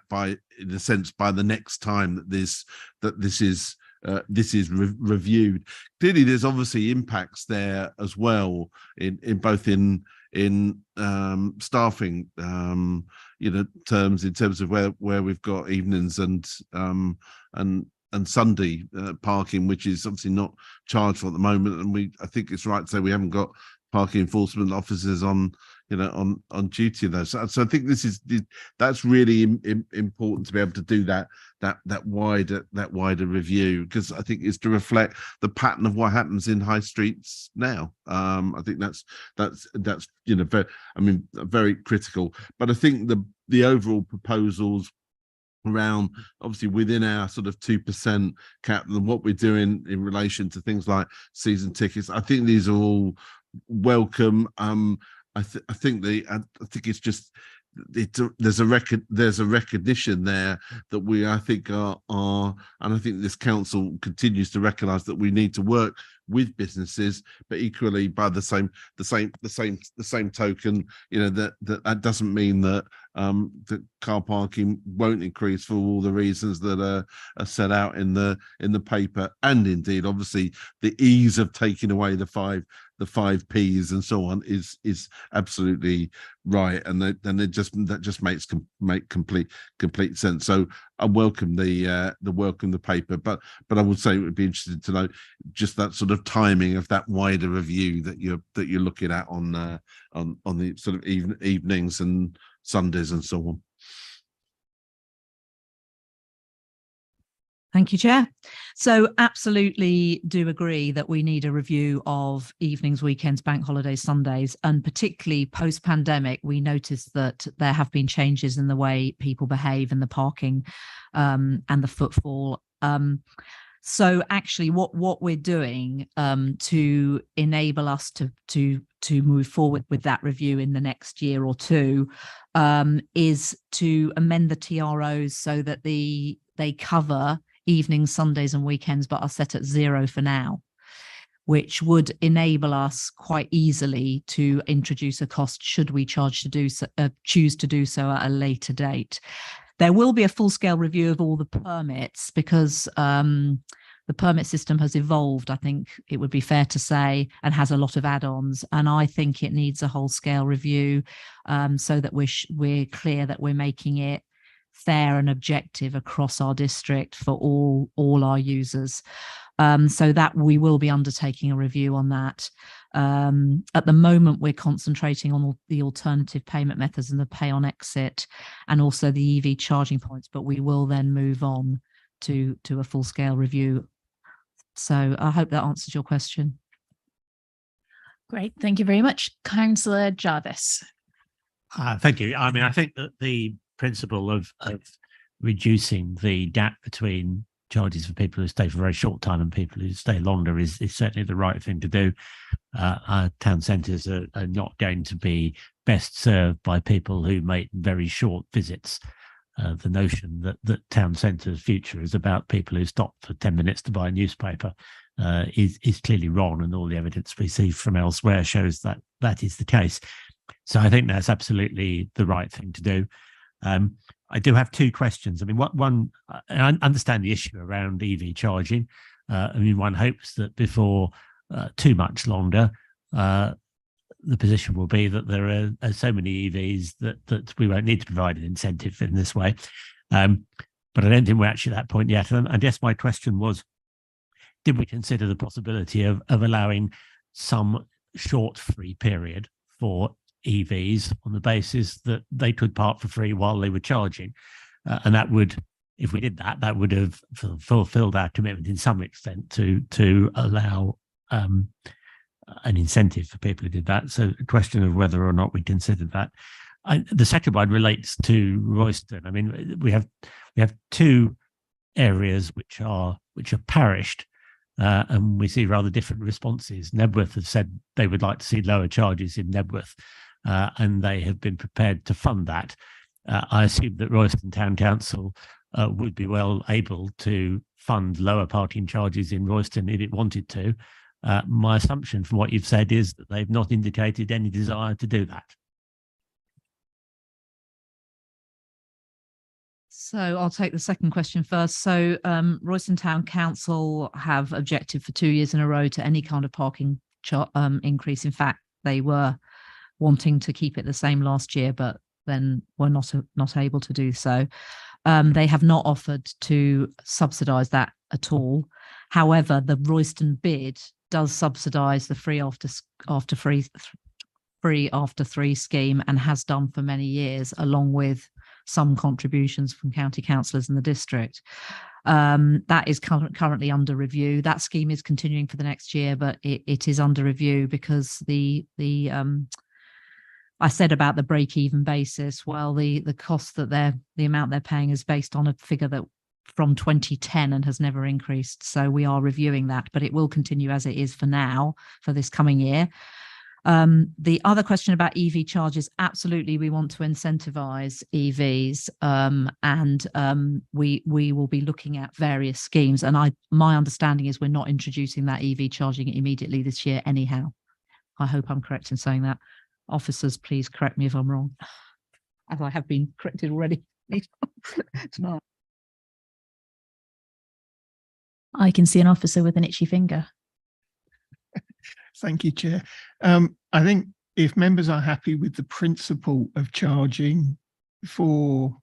in a sense by the next time that this is reviewed. Clearly, there's obviously impacts there as well in both staffing, terms, in terms of where we've got evenings and Sunday parking, which is obviously not charged for at the moment. And I think it's right to say we haven't got parking enforcement officers on duty though. So I think that's really important to be able to do that wider review, because I think it's to reflect the pattern of what happens in high streets now. I think that's very critical. But I think the overall proposals around, obviously within our sort of 2% cap, and what we're doing in relation to things like season tickets, I think these are all welcome. I think it's just there's a recognition there that we, I think, are, and I think this council continues to recognise that we need to work with businesses, but equally by the same token, that doesn't mean that that car parking won't increase for all the reasons that are set out in the paper, and indeed, obviously, the ease of taking away the five Ps and so on is absolutely right, and that just make complete sense. So I welcome the paper, but I would say it would be interesting to know just that sort of timing of that wider review that you're looking at on the sort of evenings and Sundays and so on. Thank you, Chair. So absolutely do agree that we need a review of evenings, weekends, bank holidays, Sundays, and particularly post-pandemic, we noticed that there have been changes in the way people behave in the parking and the footfall. So actually what we're doing to enable us to move forward with that review in the next year or two is to amend the TROs so that they cover evenings, Sundays and weekends, but are set at 0 for now, which would enable us quite easily to introduce a cost should we choose to do so at a later date. There will be a full-scale review of all the permits because the permit system has evolved, I think it would be fair to say, and has a lot of add-ons. And I think it needs a whole-scale review so that we're clear that we're making it fair and objective across our district for all our users. So that we will be undertaking a review on that. At the moment, we're concentrating on the alternative payment methods and the pay on exit, and also the EV charging points, but we will then move on to a full scale review. So I hope that answers your question. Great. Thank you very much. Councillor Jarvis. Thank you. I mean, I think that the principle of reducing the gap between charges for people who stay for a very short time and people who stay longer is certainly the right thing to do. Our town centres are not going to be best served by people who make very short visits. The notion that town centres' future is about people who stop for 10 minutes to buy a newspaper is clearly wrong, and all the evidence we see from elsewhere shows that that is the case. So I think that's absolutely the right thing to do. I do have two questions. I mean, one, I understand the issue around EV charging. I mean, one hopes that before too much longer, the position will be that there are so many EVs that we won't need to provide an incentive in this way. But I don't think we're actually at that point yet. And I guess my question was, did we consider the possibility of allowing some short free period for EVs on the basis that they could park for free while they were charging? And that would, if we did that, that would have fulfilled our commitment in some extent to allow an incentive for people who did that. So a question of whether or not we considered that. The second one relates to Royston. I mean, we have two areas which are parished, and we see rather different responses. Nebworth have said they would like to see lower charges in Nebworth, and they have been prepared to fund that. I assume that Royston Town Council would be well able to fund lower parking charges in Royston if it wanted to. My assumption from what you've said is that they've not indicated any desire to do that. So I'll take the second question first. So Royston Town Council have objected for 2 years in a row to any kind of parking increase. In fact, they were wanting to keep it the same last year, but then were not able to do so. They have not offered to subsidise that at all. However, the Royston bid does subsidise the free after three scheme, and has done for many years, along with some contributions from county councillors in the district. That is currently under review. That scheme is continuing for the next year, but it is under review because I said about the break-even basis. Well, the cost that the amount they're paying is based on a figure that from 2010 and has never increased. So we are reviewing that, but it will continue as it is for now, for this coming year. The other question about EV charges, absolutely, we want to incentivise EVs, and we will be looking at various schemes. And my understanding is we're not introducing that EV charging immediately this year anyhow. I hope I'm correct in saying that. Officers, please correct me if I'm wrong, as I have been corrected already tonight. I can see an officer with an itchy finger. Thank you, Chair. I think if members are happy with the principle of charging for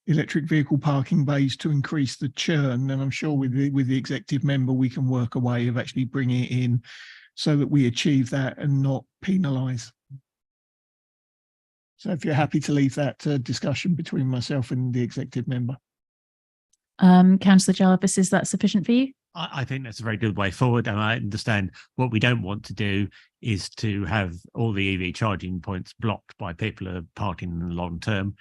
electric vehicle parking bays to increase the churn, then I'm sure with the executive member we can work a way of actually bringing it in so that we achieve that and not penalise. So if you're happy to leave that discussion between myself and the executive member. Councillor Jarvis, is that sufficient for you? I think that's a very good way forward, and I understand what we don't want to do is to have all the EV charging points blocked by people who are parking in the long term.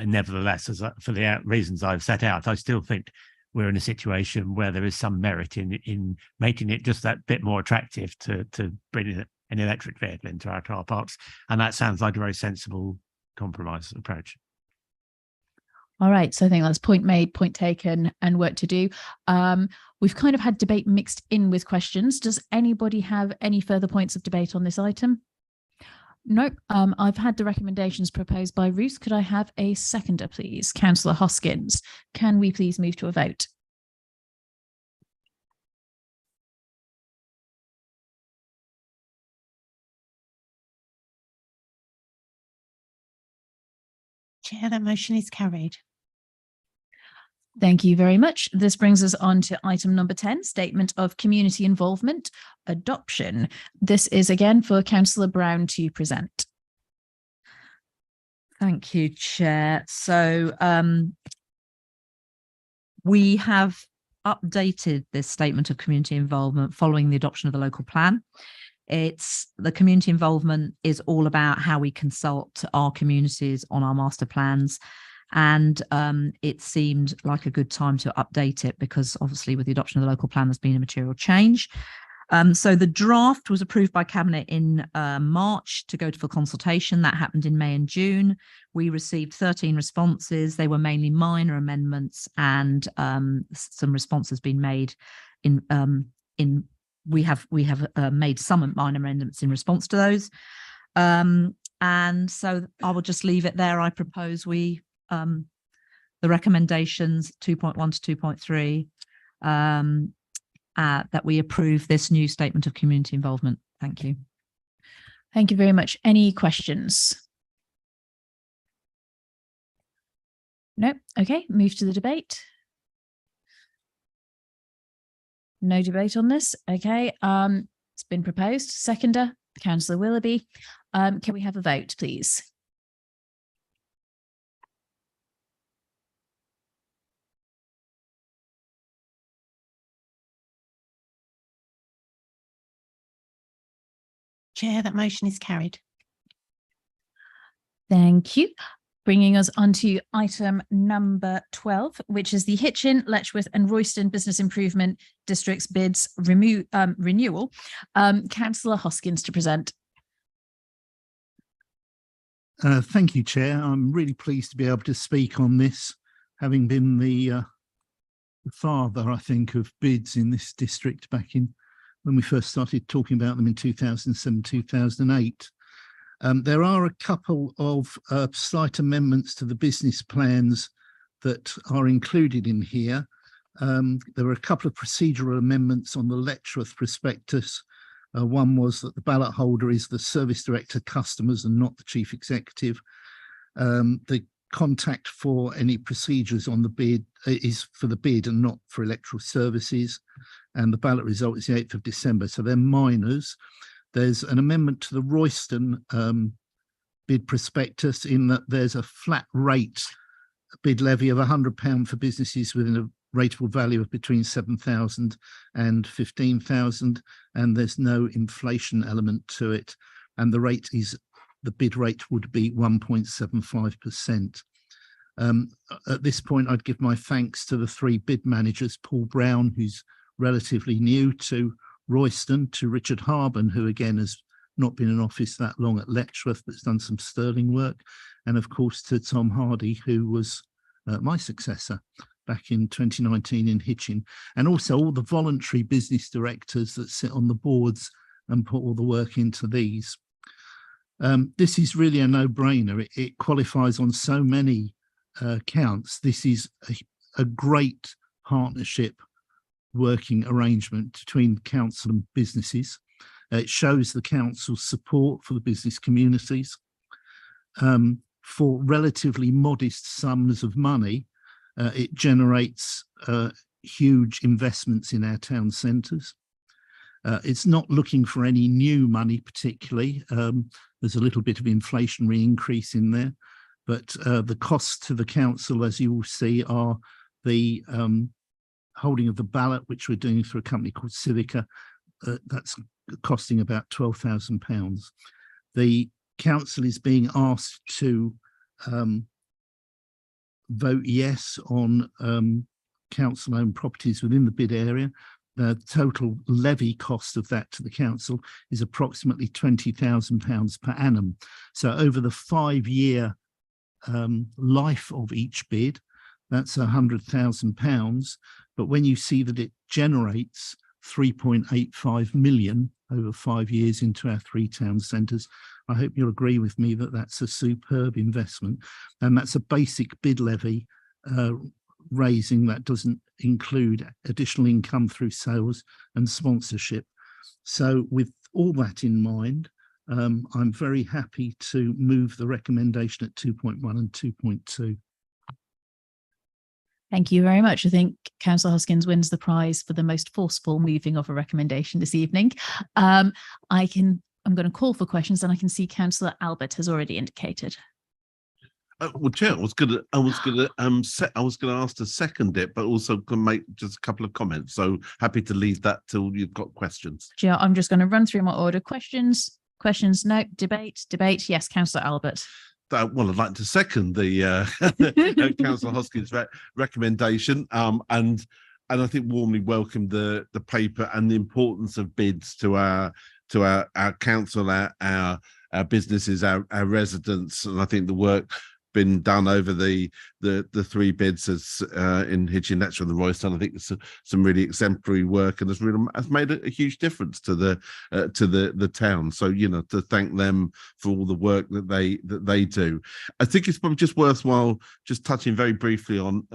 Nevertheless, for the reasons I've set out, I still think we're in a situation where there is some merit in making it just that bit more attractive to bring an electric vehicle into our car parks, and that sounds like a very sensible compromise approach. All right, so I think that's point made, point taken, and work to do. We've kind of had debate mixed in with questions. Does anybody have any further points of debate on this item? Nope. I've had the recommendations proposed by Ruth. Could I have a seconder, please? Councillor Hoskins, can we please move to a vote? Chair, that motion is carried. Thank you very much. This brings us on to item number 10, Statement of Community Involvement Adoption. This is again for Councillor Brown to present. Thank you, Chair. So we have updated this statement of community involvement following the adoption of the local plan. It's the community involvement is all about how we consult our communities on our master plans. And it seemed like a good time to update it because obviously with the adoption of the local plan, there's been a material change. So the draft was approved by Cabinet in March to go to full consultation. That happened in May and June. We received 13 responses. They were mainly minor amendments, and some responses been made we have made some minor amendments in response to those. And so I will just leave it there. I propose we the recommendations 2.1 to 2.3 that we approve this new statement of community involvement. Thank you. Thank you very much. Any questions? No. Okay, move to the debate. No debate on this. Okay, it's been proposed. Seconder, Councillor Willoughby. Can we have a vote, please? Chair, that motion is carried. Thank you. Bringing us on to item number 12, which is the Hitchin, Letchworth and Royston Business Improvement Districts bids renewal. Councillor Hoskins to present. Thank you, Chair. I'm really pleased to be able to speak on this, having been the father, I think, of bids in this district back in when we first started talking about them in 2007, 2008. There are a couple of slight amendments to the business plans that are included in here. There were a couple of procedural amendments on the Letchworth prospectus. One was that the ballot holder is the service director customers and not the chief executive. The contact for any procedures on the bid is for the bid and not for electoral services. And the ballot result is the 8th of December. So they're minors. There's an amendment to the Royston bid prospectus in that there's a flat rate bid levy of £100 for businesses within a rateable value of between 7,000 and 15,000, and there's no inflation element to it. And the rate is, the bid rate would be 1.75%. At this point, I'd give my thanks to the three bid managers, Paul Brown, who's relatively new to Royston, to Richard Harben, who again has not been in office that long at Letchworth, but has done some sterling work, and of course to Tom Hardy, who was my successor back in 2019 in Hitchin, and also all the voluntary business directors that sit on the boards and put all the work into these. This is really a no-brainer. It qualifies on so many counts. This is a great partnership working arrangement between council and businesses. It shows the council's support for the business communities. For relatively modest sums of money, it generates huge investments in our town centres. It's not looking for any new money particularly. There's a little bit of inflationary increase in there, but the costs to the council, as you will see, are the holding of the ballot, which we're doing through a company called Civica. That's costing about £12,000. The council is being asked to vote yes on council-owned properties within the bid area. The total levy cost of that to the council is approximately £20,000 per annum. So over the 5-year life of each bid, that's £100,000. But when you see that it generates 3.85 million over 5 years into our 3 town centres, I hope you'll agree with me that that's a superb investment. And that's a basic bid levy raising that doesn't include additional income through sales and sponsorship. So with all that in mind, I'm very happy to move the recommendation at 2.1 and 2.2. Thank you very much. I think Councillor Hoskins wins the prize for the most forceful moving of a recommendation this evening. I'm going to call for questions, and I can see Councillor Albert has already indicated. Well, Chair, I was gonna ask to second it, but also can make just a couple of comments. So happy to leave that till you've got questions. Chair, I'm just going to run through my order. Questions, no, debate. Yes, Councillor Albert. Well, I'd like to second the Councillor Hoskins' recommendation, and I think warmly welcome the paper and the importance of bids to our council, our businesses, our residents, and I think the work been done over the three bids as in Hitchin, Letchworth and Royston. I think it's some really exemplary work, and has made a huge difference to the town. So, you know, to thank them for all the work that they do. I think it's probably just worthwhile just touching very briefly on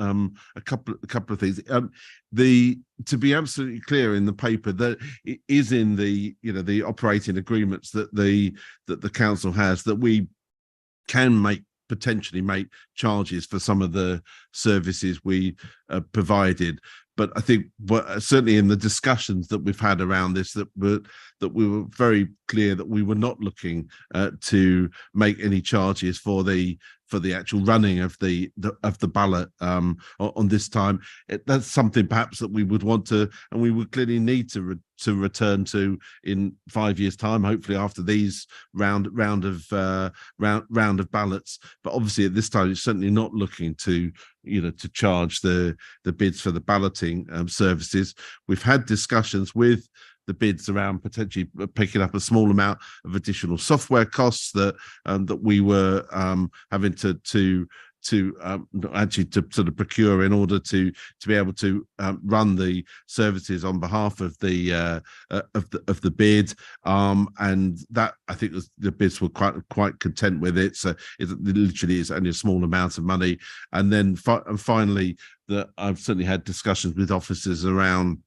a couple of things. To be absolutely clear in the paper, that it is in the operating agreements that the council has, that we can potentially make charges for some of the services we provided. But I think certainly in the discussions that we've had around this, that we were very clear that we were not looking to make any charges for the actual running of the ballot on this time. That's something perhaps that we would want to, and we would clearly need to return to in 5 years' time, hopefully after these round of ballots. But obviously at this time, it's certainly not looking to charge the bids for the balloting services. We've had discussions with the bids around potentially picking up a small amount of additional software costs that we were having to sort of procure in order to be able to run the services on behalf of the bid, and that I think the bids were quite content with it. So it literally is only a small amount of money. And then finally, that I've certainly had discussions with officers around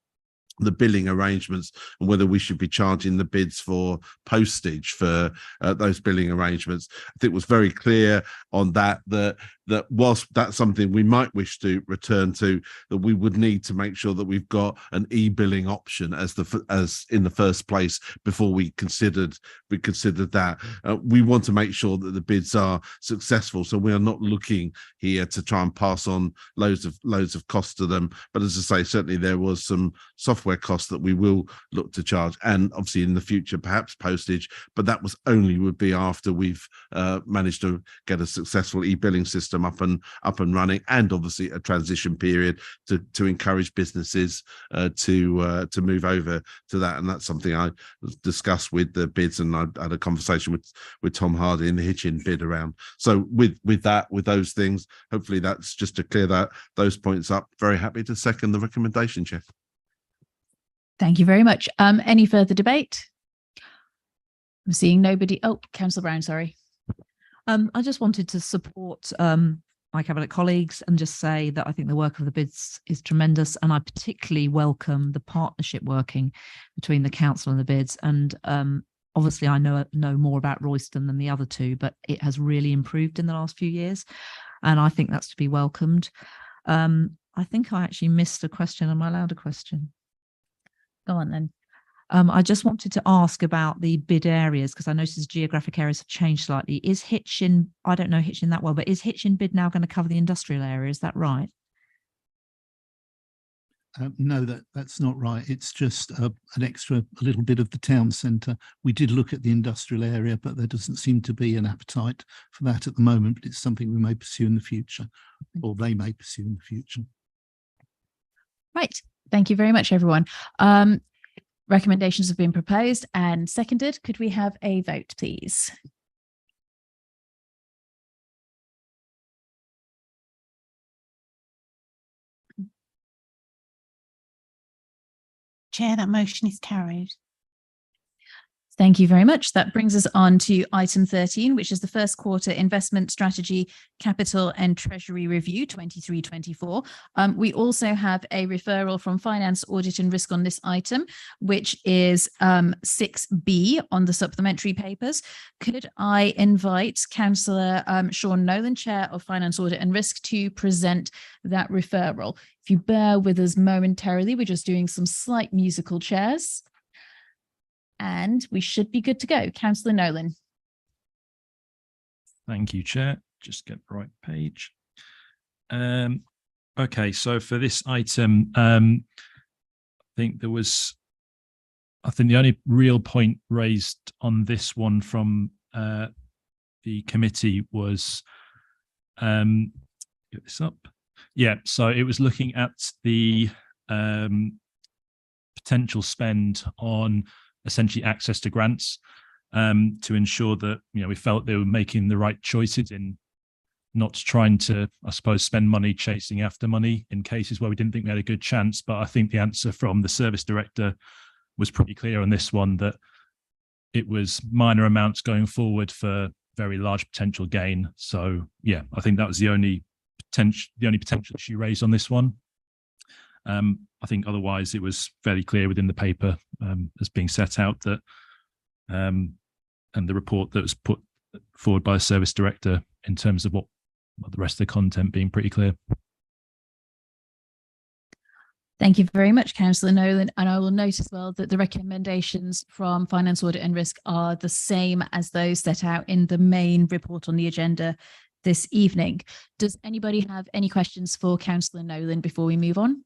the billing arrangements and whether we should be charging the bids for postage for those billing arrangements. I think it was very clear on that whilst that's something we might wish to return to, that we would need to make sure that we've got an e-billing option as in the first place before we considered that. We want to make sure that the bids are successful, so we are not looking here to try and pass on loads of costs to them. But as I say, certainly there was some software costs that we will look to charge, and obviously in the future perhaps postage, but that would be after we've managed to get a successful e-billing system up and running, and obviously a transition period to encourage businesses to move over to that. And that's something I discussed with the bids, and I had a conversation with Tom Hardy in the Hitchin bid around. So with those things, hopefully that's just to clear those points up. Very happy to second the recommendation, Chair. Thank you very much. Any further debate? I'm seeing nobody. Oh, Councillor Brown, sorry. I just wanted to support my cabinet colleagues and just say that I think the work of the bids is tremendous, and I particularly welcome the partnership working between the council and the bids. And obviously I know more about Royston than the other two, but it has really improved in the last few years, and I think that's to be welcomed. I think I actually missed a question. Am I allowed a question? Go on then. I just wanted to ask about the bid areas, because I noticed geographic areas have changed slightly. Is Hitchin, I don't know Hitchin that well, but is Hitchin bid now going to cover the industrial area? Is that right? No, that's not right. It's just a little bit of the town centre. We did look at the industrial area, but there doesn't seem to be an appetite for that at the moment, but it's something we may pursue in the future, or they may pursue in the future. Right. Thank you very much, everyone. Recommendations have been proposed and seconded. Could we have a vote, please? Chair, that motion is carried. Thank you very much. That brings us on to item 13, which is the first quarter investment strategy, capital and treasury review 23-24. We also have a referral from finance, audit and risk on this item, which is 6B on the supplementary papers. Could I invite Councillor Sean Nolan, Chair of Finance, Audit and Risk, to present that referral? If you bear with us momentarily, we're just doing some slight musical chairs. And we should be good to go. Councillor Nolan. Thank you, Chair. Just get the right page. Okay, so for this item, I think the only real point raised on this one from the committee was, get this up. Yeah, so it was looking at the potential spend on essentially access to grants, to ensure that, we felt they were making the right choices in not trying to, I suppose, spend money chasing after money in cases where we didn't think we had a good chance. But I think the answer from the service director was pretty clear on this one, that it was minor amounts going forward for very large potential gain. So yeah, I think that was the only potential she raised on this one. I think otherwise it was fairly clear within the paper as being set out that, and the report that was put forward by the service director in terms of what the rest of the content being pretty clear. Thank you very much, Councillor Nolan. And I will note as well that the recommendations from Finance, Audit and Risk are the same as those set out in the main report on the agenda this evening. Does anybody have any questions for Councillor Nolan before we move on?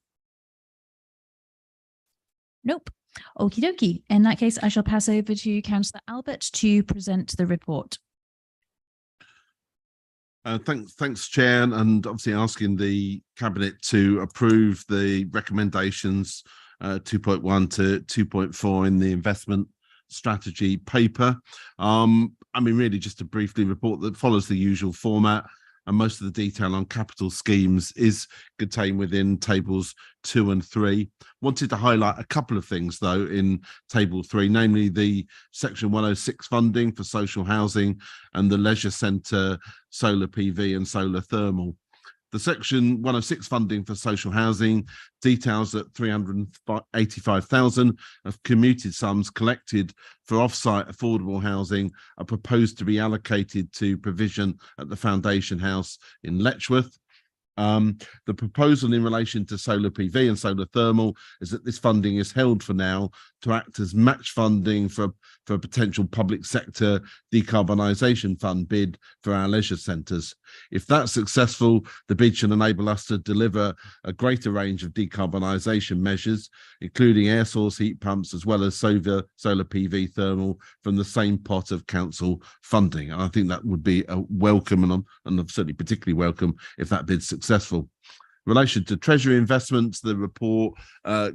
Nope. Okie dokie. In that case, I shall pass over to Councillor Albert to present the report. Thanks, Chair, and obviously asking the Cabinet to approve the recommendations 2.1 to 2.4 in the investment strategy paper. Really just to briefly report that follows the usual format, and most of the detail on capital schemes is contained within tables 2 and 3. Wanted to highlight a couple of things though in table 3, namely the section 106 funding for social housing and the leisure centre solar PV and solar thermal. The section 106 funding for social housing details that 385,000 of commuted sums collected for off-site affordable housing are proposed to be allocated to provision at the Foundation House in Letchworth. The proposal in relation to solar PV and solar thermal is that this funding is held for now to act as match funding for a potential public sector decarbonisation fund bid for our leisure centres. If that's successful, the bid should enable us to deliver a greater range of decarbonisation measures, including air source heat pumps, as well as solar PV thermal from the same pot of council funding. And I think that would be a welcome, and I'm certainly particularly welcome if that bid's successful. In relation to Treasury investments, the report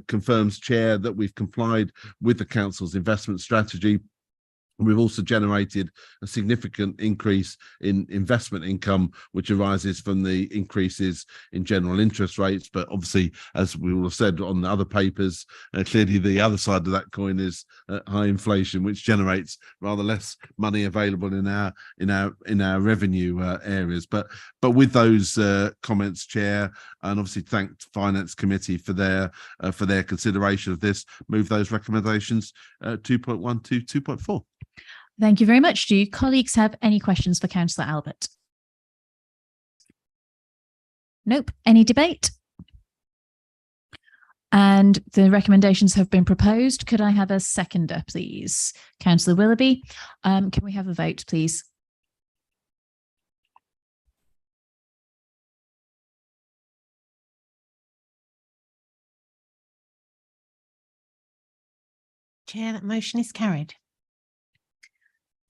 confirms, Chair, that we've complied with the Council's investment strategy. We've also generated a significant increase in investment income, which arises from the increases in general interest rates. But obviously, as we will have said on the other papers, clearly the other side of that coin is high inflation, which generates rather less money available in our revenue areas. But with those comments, Chair, and obviously thank Finance Committee for their consideration of this, move those recommendations 2.1 to 2.4. Thank you very much. Do colleagues have any questions for Councillor Albert? Nope. Any debate? And the recommendations have been proposed. Could I have a seconder, please? Councillor Willoughby. Can we have a vote, please? Chair, that motion is carried.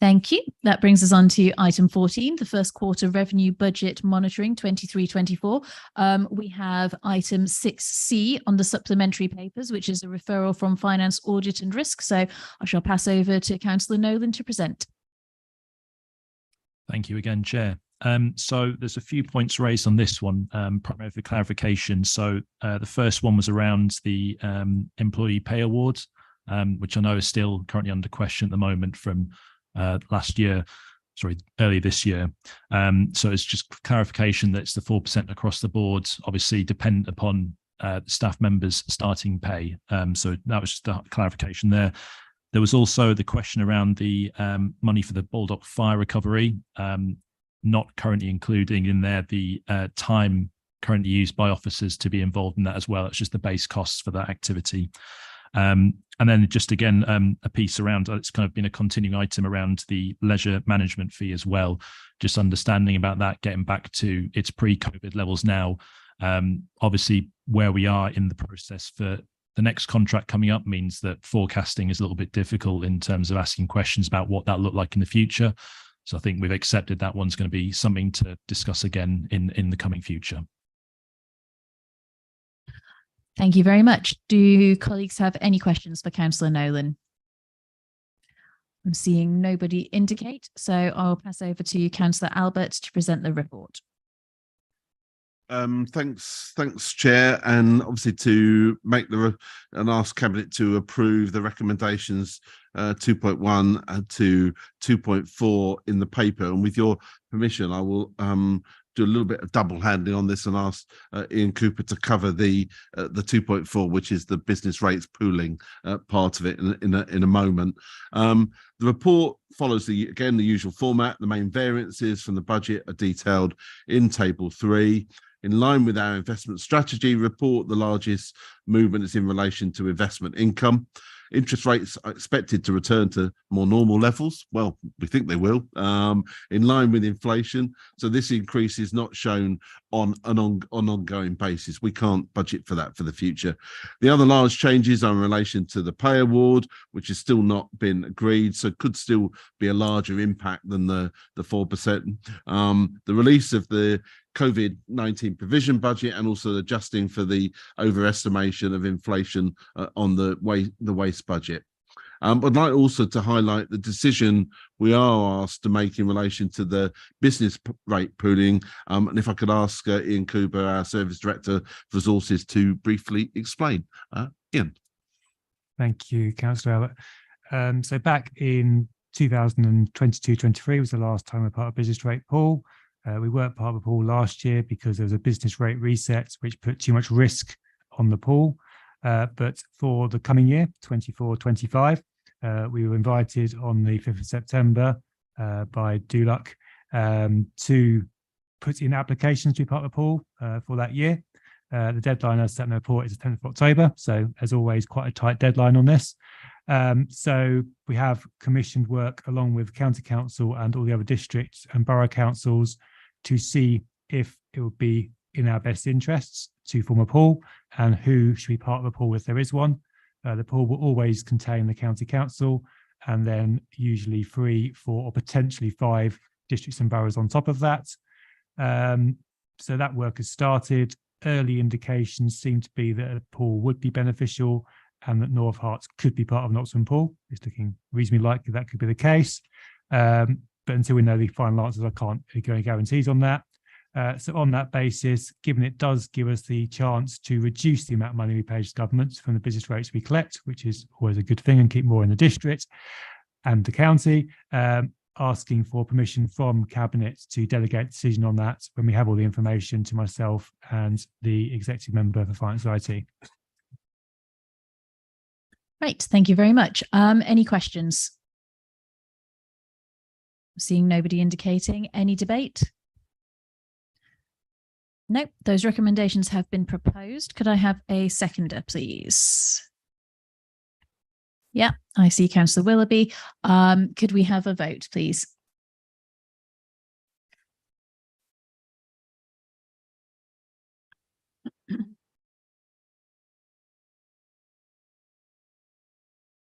Thank you. That brings us on to item 14, the first quarter revenue budget monitoring 23-24. We have item 6C on the supplementary papers, which is a referral from Finance, Audit and Risk. So I shall pass over to Councillor Nolan to present. Thank you again, Chair. So there's a few points raised on this one, primarily for clarification. So the first one was around the employee pay awards. which I know is still currently under question at the moment from early this year. So it's just clarification that it's the 4% across the board, obviously dependent upon staff members' starting pay. So that was just a clarification there. There was also the question around the money for the Baldock fire recovery, not currently including in there the time currently used by officers to be involved in that as well. It's just the base costs for that activity. And then just again, a piece around, it's kind of been a continuing item around the leisure management fee as well, just understanding about that, getting back to its pre-COVID levels now. Obviously, where we are in the process for the next contract coming up means that forecasting is a little bit difficult in terms of asking questions about what that looked like in the future. So I think we've accepted that one's going to be something to discuss again in the coming future. Thank you very much. Do colleagues have any questions for Councillor Nolan? I'm seeing nobody indicate, so I'll pass over to Councillor Albert to present the report. Thanks, Chair, and obviously to make and ask Cabinet to approve the recommendations 2.1 to 2.4 in the paper. And with your permission, I will do a little bit of double handling on this and ask Ian Cooper to cover the 2.4, which is the business rates pooling part of it in a moment. The report follows the usual format. The main variances from the budget are detailed in Table 3. In line with our investment strategy report, the largest movement is in relation to investment income. Interest rates are expected to return to more normal levels. Well, we think they will, in line with inflation. So this increase is not shown on an ongoing basis. We can't budget for that for the future. The other large changes are in relation to the pay award, which has still not been agreed, so could still be a larger impact than the 4%. The release of the COVID-19 provision budget and also adjusting for the overestimation of inflation on the waste budget. I'd like also to highlight the decision we are asked to make in relation to the business rate pooling. And if I could ask Ian Cooper, our Service Director of Resources, to briefly explain. Ian. Thank you, Councillor Albert. So back in 2022-23 was the last time we were part of business rate pool. We weren't part of the pool last year because there was a business rate reset, which put too much risk on the pool. But for the coming year, 24-25, we were invited on the 5th of September by DULUC to put in applications to be part of the pool for that year. The deadline as set in the report is the 10th of October. So as always, quite a tight deadline on this. So we have commissioned work along with County Council and all the other districts and borough councils to see if it would be in our best interests to form a pool and who should be part of the pool if there is one. The pool will always contain the County Council and then usually 3, 4 or potentially 5 districts and boroughs on top of that. So that work has started. Early indications seem to be that a pool would be beneficial and that North Herts could be part of an Oxford pool. It's looking reasonably likely that could be the case. But until we know the final answers, I can't give any guarantees on that. So on that basis, given it does give us the chance to reduce the amount of money we pay to governments from the business rates we collect, which is always a good thing, and keep more in the district and the county, asking for permission from Cabinet to delegate decision on that when we have all the information to myself and the executive member for Finance IT. Right, thank you very much. Any questions? Seeing nobody indicating. Any debate? No, those recommendations have been proposed. Could I have a seconder, please? Yeah, I see Councillor Willoughby. Could we have a vote, please?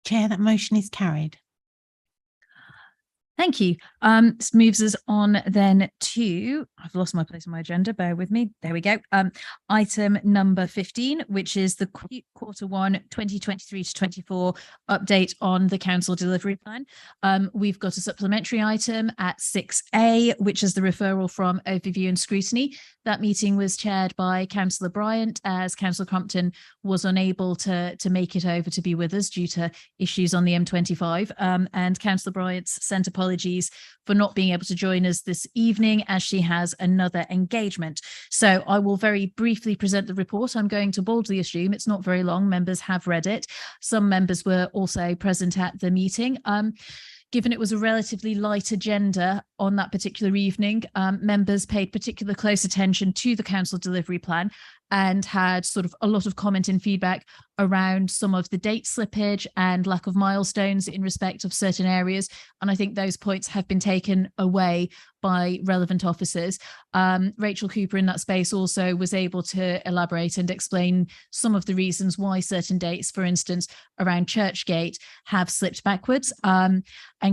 Chair, that motion is carried. Thank you. This moves us on then to, I've lost my place on my agenda, bear with me. There we go. Item number 15, which is the Q1 2023 to 24 update on the council delivery plan. We've got a supplementary item at 6A, which is the referral from overview and scrutiny. That meeting was chaired by Councillor Bryant, as Councillor Crumpton was unable to make it over to be with us due to issues on the M25. And Councillor Bryant's sent apologies for not being able to join us this evening, as she has another engagement. So I will very briefly present the report. I'm going to boldly assume it's not very long. Members have read it. Some members were also present at the meeting. Given it was a relatively light agenda on that particular evening, members paid particular close attention to the council delivery plan and had sort of a lot of comment and feedback around some of the date slippage and lack of milestones in respect of certain areas. And I think those points have been taken away by relevant officers. Rachel Cooper in that space also was able to elaborate and explain some of the reasons why certain dates, for instance, around Churchgate, have slipped backwards. And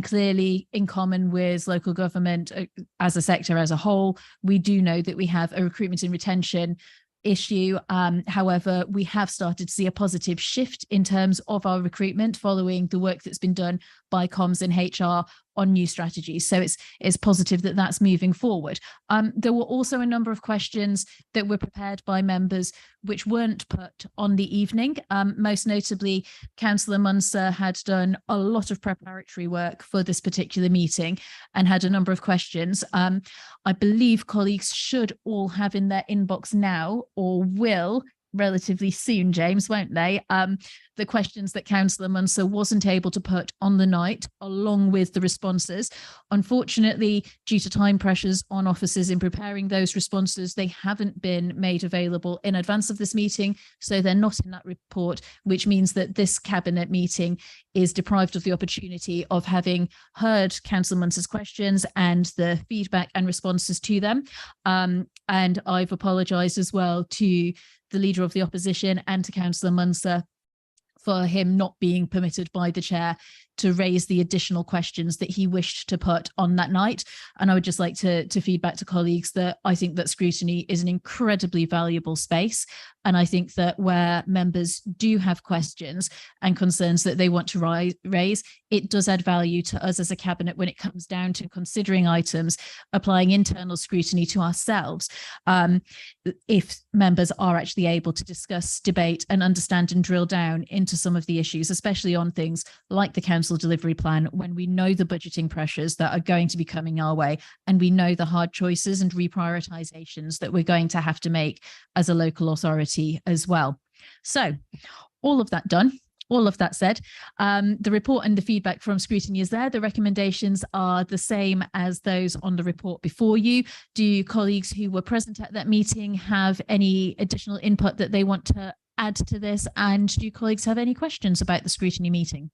clearly, in common with local government as a sector as a whole, we do know that we have a recruitment and retention issue. However, we have started to see a positive shift in terms of our recruitment following the work that's been done by comms and HR on new strategies. So it's positive that that's moving forward. There were also a number of questions that were prepared by members which weren't put on the evening. Most notably, Councillor Munser had done a lot of preparatory work for this particular meeting and had a number of questions. I believe colleagues should all have in their inbox now, or will relatively soon, James, won't they? The questions that Councillor Munser wasn't able to put on the night, along with the responses. Unfortunately, due to time pressures on officers in preparing those responses, they haven't been made available in advance of this meeting, so they're not in that report, which means that this cabinet meeting is deprived of the opportunity of having heard Councillor Munser's questions and the feedback and responses to them. And I've apologised as well to the Leader of the Opposition and to Councillor Munser for him not being permitted by the chair to raise the additional questions that he wished to put on that night. And I would just like to feed back to colleagues that I think that scrutiny is an incredibly valuable space. And I think that where members do have questions and concerns that they want to raise, it does add value to us as a cabinet when it comes down to considering items, applying internal scrutiny to ourselves. If members are actually able to discuss, debate and understand and drill down into some of the issues, especially on things like the council delivery plan, when we know the budgeting pressures that are going to be coming our way, and we know the hard choices and reprioritizations that we're going to have to make as a local authority as well. So all of that done. All of that said, the report and the feedback from scrutiny is there. The recommendations are the same as those on the report before you. Do colleagues who were present at that meeting have any additional input that they want to add to this? And do colleagues have any questions about the scrutiny meeting?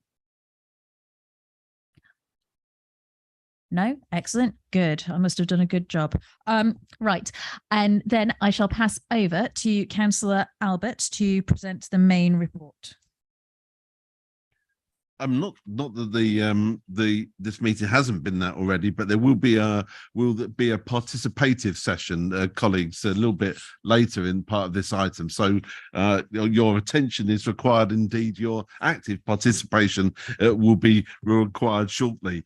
No? Excellent. Good. I must have done a good job. Right. And then I shall pass over to Councillor Albert to present the main report. Not that this meeting hasn't been that already, but there will be a participative session, colleagues, a little bit later in part of this item. So your attention is required. Indeed, your active participation will be required shortly.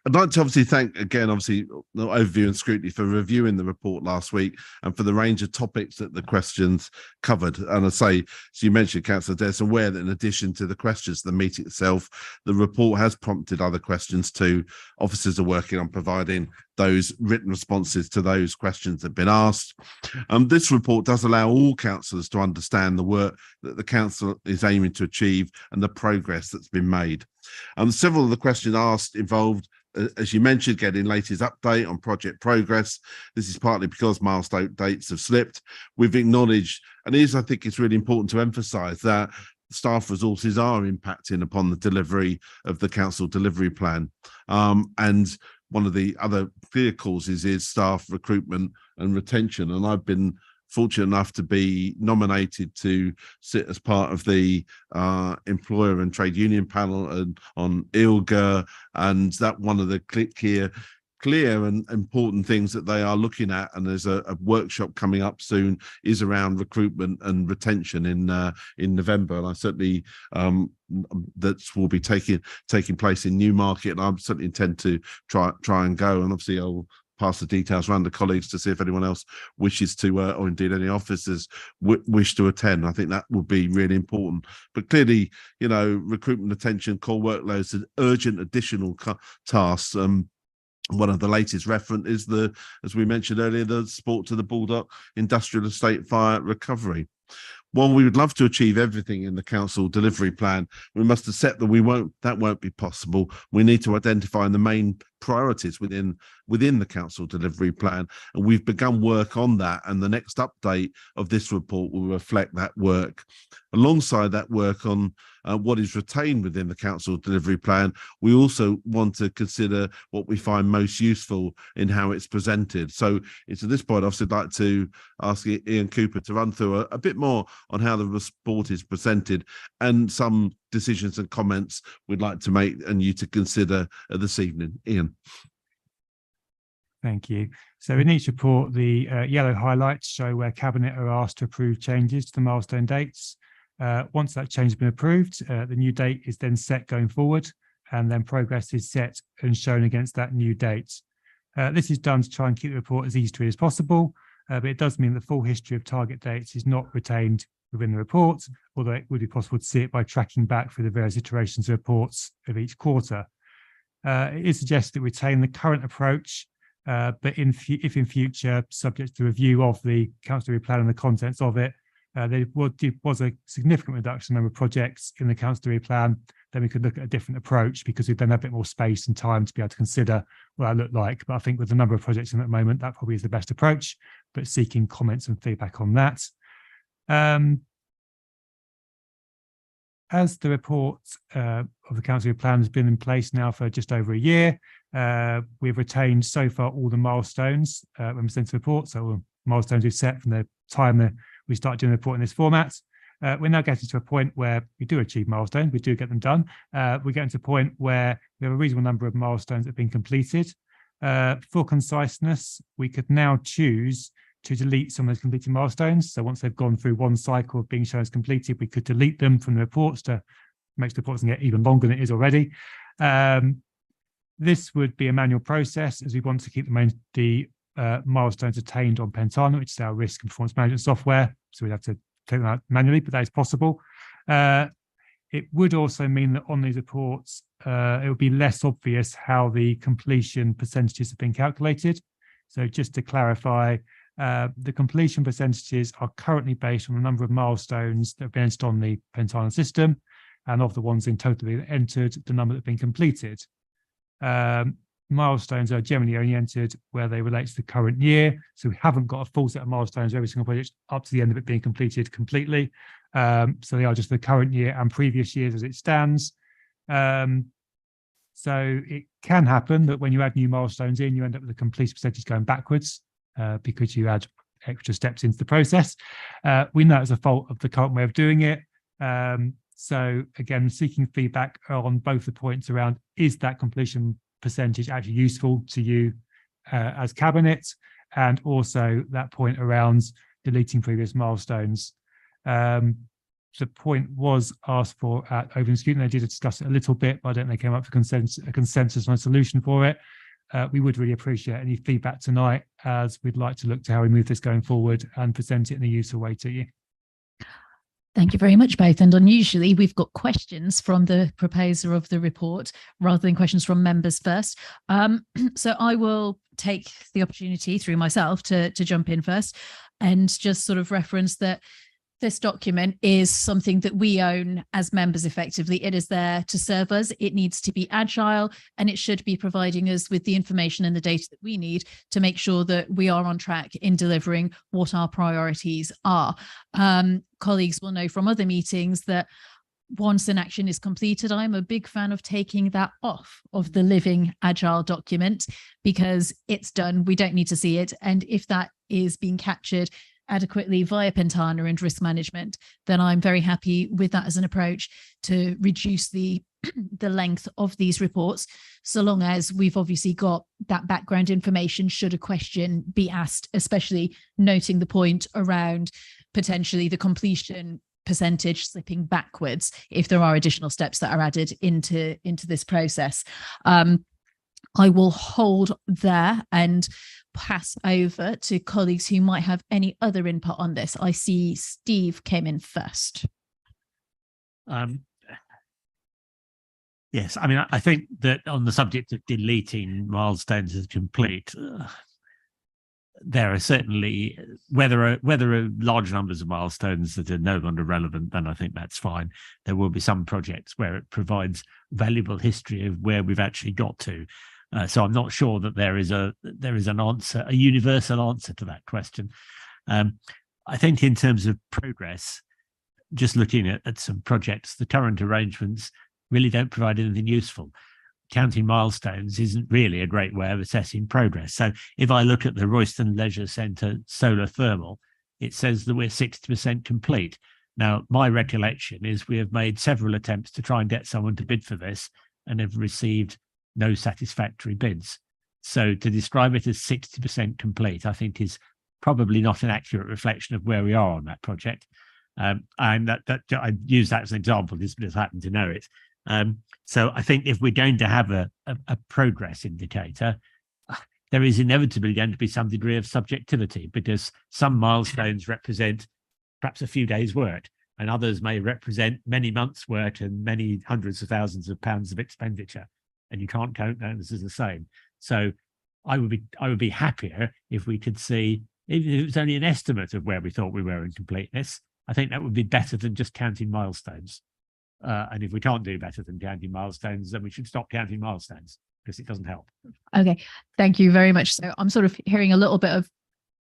I'd like to obviously thank again, obviously, the overview and scrutiny for reviewing the report last week and for the range of topics that the questions covered. And I say, as you mentioned, Councillor Des, aware that in addition to the questions, the meeting itself, the report has prompted other questions too. Officers are working on providing those written responses to those questions that have been asked. This report does allow all councillors to understand the work that the council is aiming to achieve and the progress that's been made. Several of the questions asked involved, as you mentioned, getting latest update on project progress. This is partly because milestone dates have slipped. We've acknowledged, and I think it's really important to emphasise that staff resources are impacting upon the delivery of the council delivery plan. And one of the other clear causes is staff recruitment and retention. And I've been fortunate enough to be nominated to sit as part of the employer and trade union panel and on ILGA, and that one of the clear and important things that they are looking at, and there's a workshop coming up soon, is around recruitment and retention in November, and I certainly that will be taking place in Newmarket, and I certainly intend to try and go, and obviously I'll pass the details around to colleagues to see if anyone else wishes to, or indeed any officers wish to attend. I think that would be really important. But clearly, you know, recruitment, retention, core workloads, and urgent additional tasks. One of the latest reference is as we mentioned earlier, the Sport to the Baldock Industrial Estate Fire Recovery. While we would love to achieve everything in the council delivery plan, we must accept that that won't be possible. We need to identify the main priorities within the council delivery plan, and we've begun work on that, and the next update of this report will reflect that work. Alongside that work on what is retained within the council delivery plan, we also want to consider what we find most useful in how it's presented. So it's at this point, I'd like to ask Ian Cooper to run through a bit more on how the report is presented and some decisions and comments we'd like to make and you to consider this evening. Ian. Thank you. So in each report, the yellow highlights show where Cabinet are asked to approve changes to the milestone dates. Once that change has been approved, the new date is then set going forward, and then progress is set and shown against that new date. This is done to try and keep the report as easy to read as possible, but it does mean the full history of target dates is not retained within the report, although it would be possible to see it by tracking back through the various iterations of reports of each quarter. It is suggested that we retain the current approach, but if in future, subject to review of the council plan and the contents of it, there was a significant reduction in the number of projects in the council plan, then we could look at a different approach, because we'd then have a bit more space and time to be able to consider what that looked like. But I think with the number of projects in at the moment, that probably is the best approach, but seeking comments and feedback on that. As the report of the council plan has been in place now for just over a year, we've retained so far all the milestones when we sent the report. So all the milestones we've set from the time that we started doing the report in this format. We're now getting to a point where we do achieve milestones, we do get them done. We're getting to a point where we have a reasonable number of milestones that have been completed. For conciseness, we could now choose to delete some of those completed milestones. So once they've gone through one cycle of being shown as completed, we could delete them from the reports to make the reports get even longer than it is already. This would be a manual process, as we want to keep the milestones attained on Pentana, which is our risk and performance management software. So we'd have to take them out manually, but that is possible. It would also mean that on these reports, it would be less obvious how the completion percentages have been calculated. So just to clarify, the completion percentages are currently based on the number of milestones that have been entered on the Pentana system, and of the ones in total that entered, the number that have been completed. Milestones are generally only entered where they relate to the current year. So we haven't got a full set of milestones for every single project up to the end of it being completed completely. So they are just the current year and previous years as it stands. So it can happen that when you add new milestones in, you end up with a completion percentage going backwards because you add extra steps into the process. We know it's a fault of the current way of doing it. So again, seeking feedback on both the points around, is that completion percentage actually useful to you as Cabinet, and also that point around deleting previous milestones. The point was asked for at Open Scrutiny. They did discuss it a little bit, but I don't think they came up with a consensus on a solution for it. We would really appreciate any feedback tonight, as we'd like to look to how we move this going forward and present it in a useful way to you. Thank you very much, both. And unusually, we've got questions from the proposer of the report rather than questions from members first. So I will take the opportunity through myself to jump in first and just sort of reference that this document is something that we own as members effectively. It is there to serve us. It needs to be agile, and it should be providing us with the information and the data that we need to make sure that we are on track in delivering what our priorities are. Colleagues will know from other meetings that once an action is completed, I'm a big fan of taking that off of the living agile document because it's done. We don't need to see it. And if that is being captured adequately via Pentana and risk management, then I'm very happy with that as an approach to reduce the length of these reports, so long as we've obviously got that background information should a question be asked, especially noting the point around potentially the completion percentage slipping backwards if there are additional steps that are added into this process. I will hold there and pass over to colleagues who might have any other input on this. I see Steve came in first. Yes, I mean, I think that on the subject of deleting milestones as complete, there are certainly, whether are large numbers of milestones that are no longer relevant, then I think that's fine. There will be some projects where it provides valuable history of where we've actually got to. So I'm not sure that there is an answer, a universal answer to that question. I think in terms of progress, just looking at some projects, the current arrangements really don't provide anything useful. Counting milestones isn't really a great way of assessing progress. So if I look at the Royston Leisure Centre solar thermal, it says that we're 60% complete. Now, my recollection is we have made several attempts to try and get someone to bid for this and have received no satisfactory bids. So to describe it as 60% complete, I think is probably not an accurate reflection of where we are on that project. And that I use that as an example just because I happen to know it. So I think if we're going to have a progress indicator, there is inevitably going to be some degree of subjectivity, because some milestones represent perhaps a few days' work, and others may represent many months' work and many hundreds of thousands of pounds of expenditure, and you can't count those as the same. So I would be happier if we could see, even if it was only an estimate of where we thought we were in completeness. I think that would be better than just counting milestones. And if we can't do better than counting milestones, then we should stop counting milestones, because it doesn't help. Okay, thank you very much. So I'm sort of hearing a little bit of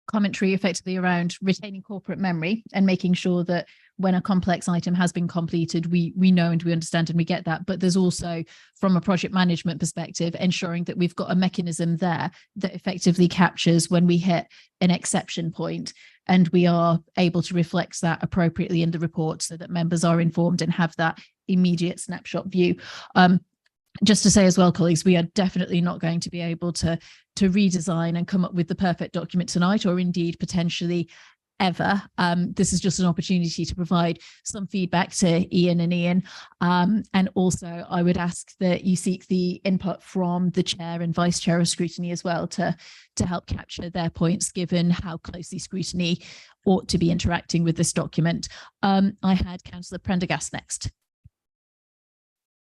commentary effectively around retaining corporate memory and making sure that when a complex item has been completed, we know and we understand and we get that. But there's also, from a project management perspective, ensuring that we've got a mechanism there that effectively captures when we hit an exception point, and we are able to reflect that appropriately in the report so that members are informed and have that immediate snapshot view. Just to say as well, colleagues, we are definitely not going to be able to redesign and come up with the perfect document tonight, or indeed potentially ever. This is just an opportunity to provide some feedback to Ian and Ian. And also I would ask that you seek the input from the chair and vice chair of scrutiny as well to help capture their points, given how closely scrutiny ought to be interacting with this document. I had Councillor Prendergast next.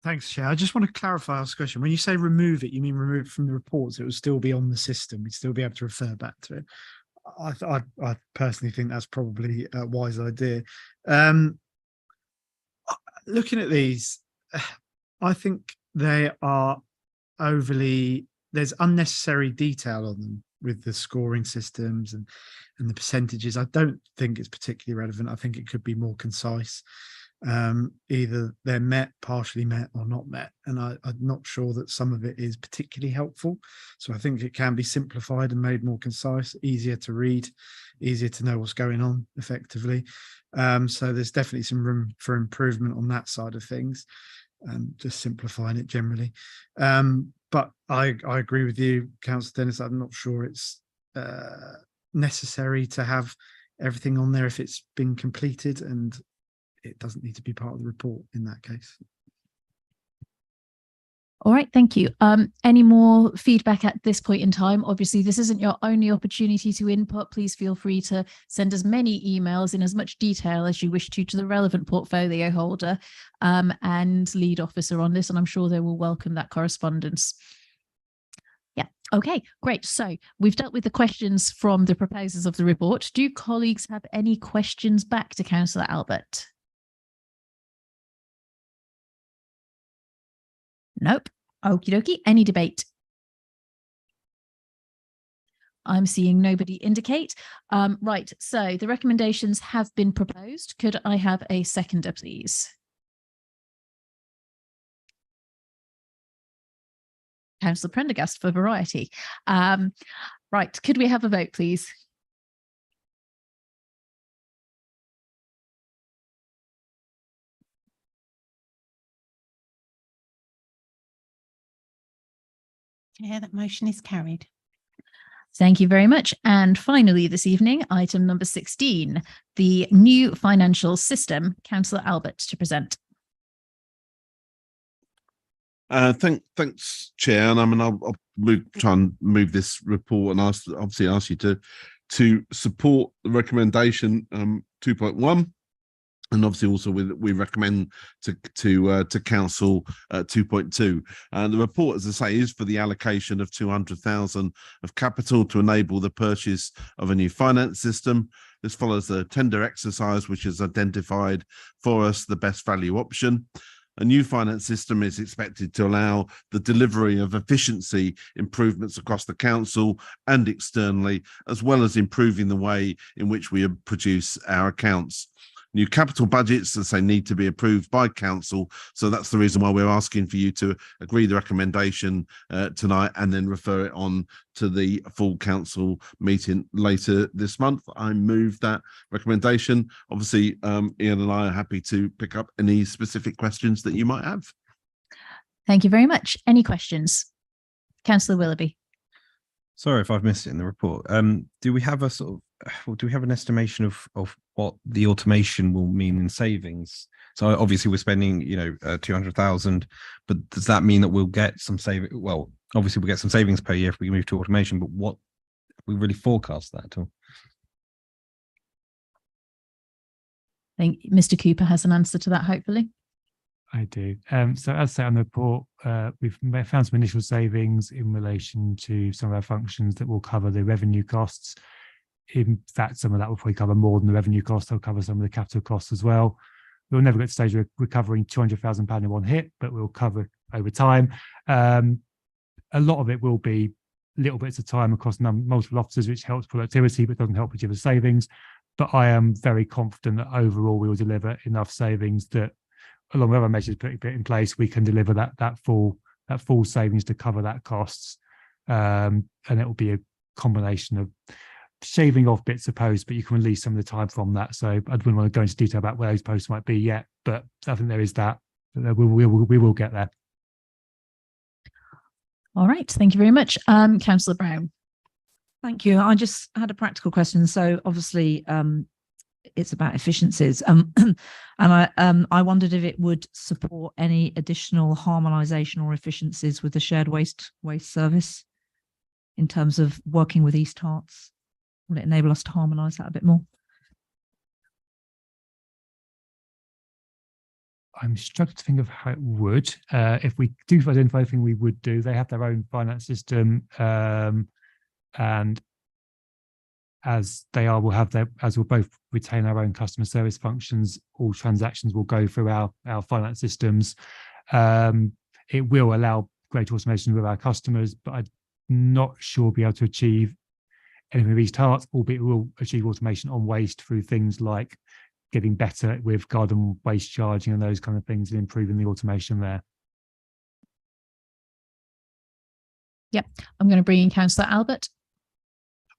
Thanks, Chair. I just want to clarify this question. When you say remove it, you mean remove it from the reports? It will still be on the system. We'd still be able to refer back to it. I personally think that's probably a wise idea. Looking at these, I think they are there's unnecessary detail on them with the scoring systems and the percentages. I don't think it's particularly relevant. I think it could be more concise. Either they're met, partially met, or not met, and I'm not sure that some of it is particularly helpful. So I think it can be simplified and made more concise, easier to read, easier to know what's going on effectively. So there's definitely some room for improvement on that side of things, just simplifying it generally. But I agree with you, Councillor Dennis. I'm not sure it's necessary to have everything on there if it's been completed, and it doesn't need to be part of the report in that case. All right, thank you. Any more feedback at this point in time? Obviously, this isn't your only opportunity to input. Please feel free to send as many emails in as much detail as you wish to the relevant portfolio holder and lead officer on this, and I'm sure they will welcome that correspondence. Yeah, okay, great. So we've dealt with the questions from the proposers of the report. Do colleagues have any questions back to Councillor Albert? Nope. Okie dokie. Any debate? I'm seeing nobody indicate. Right. So the recommendations have been proposed. Could I have a seconder, please? Councillor Prendergast for variety. Right. Could we have a vote, please? Chair, that motion is carried. Thank you very much. And finally, this evening, item number 16, the new financial system. Councillor Albert to present. Thanks, Chair. And I mean, I'll try and move this report and ask you to support the recommendation 2.1. And obviously also we recommend to council 2.2. And the report, as I say, is for the allocation of 200,000 of capital to enable the purchase of a new finance system. This follows a tender exercise which has identified for us the best value option. A new finance system is expected to allow the delivery of efficiency improvements across the council and externally, as well as improving the way in which we produce our accounts. New capital budgets, as they need to be approved by council. So that's the reason why we're asking for you to agree the recommendation tonight and then refer it on to the full council meeting later this month. I move that recommendation. Obviously, Ian and I are happy to pick up any specific questions that you might have. Thank you very much. Any questions? Councillor Willoughby. Sorry if I've missed it in the report. Do we have a do we have an estimation of what the automation will mean in savings? So obviously we're spending, 200,000, but does that mean that we'll get some saving? Well, obviously we'll get some savings per year if we move to automation, but what we really forecast that at all? I think Mr. Cooper has an answer to that, hopefully. I do. So as said on the report, we've found some initial savings in relation to some of our functions that will cover the revenue costs. In fact, some of that will probably cover more than the revenue cost. They'll cover some of the capital costs as well. We'll never get to the stage of recovering £200,000 in one hit, but we'll cover it over time. A lot of it will be little bits of time across multiple offices, which helps productivity, but doesn't help achieve the savings. But I am very confident that overall we will deliver enough savings that, along with other measures put in place, we can deliver that full savings to cover that costs. And it will be a combination of shaving off bits of posts, but you can release some of the time from that. So I wouldn't want to go into detail about where those posts might be yet, but I think there is that. We will get there. All right. Thank you very much. Councillor Brown. Thank you. I just had a practical question. So obviously, it's about efficiencies. And I wondered if it would support any additional harmonisation or efficiencies with the shared waste service in terms of working with East Herts. Will it enable us to harmonise that a bit more? I'm struggling to think of how it would. If we do identify anything we would do, they have their own finance system, and as they are, we'll both retain our own customer service functions. All transactions will go through our finance systems. It will allow greater automation with our customers, but I'm not sure we'll be able to achieve anything with East Herts, albeit we'll achieve automation on waste through things like getting better with garden waste charging and those kind of things and improving the automation there. Yep. I'm going to bring in Councillor Albert.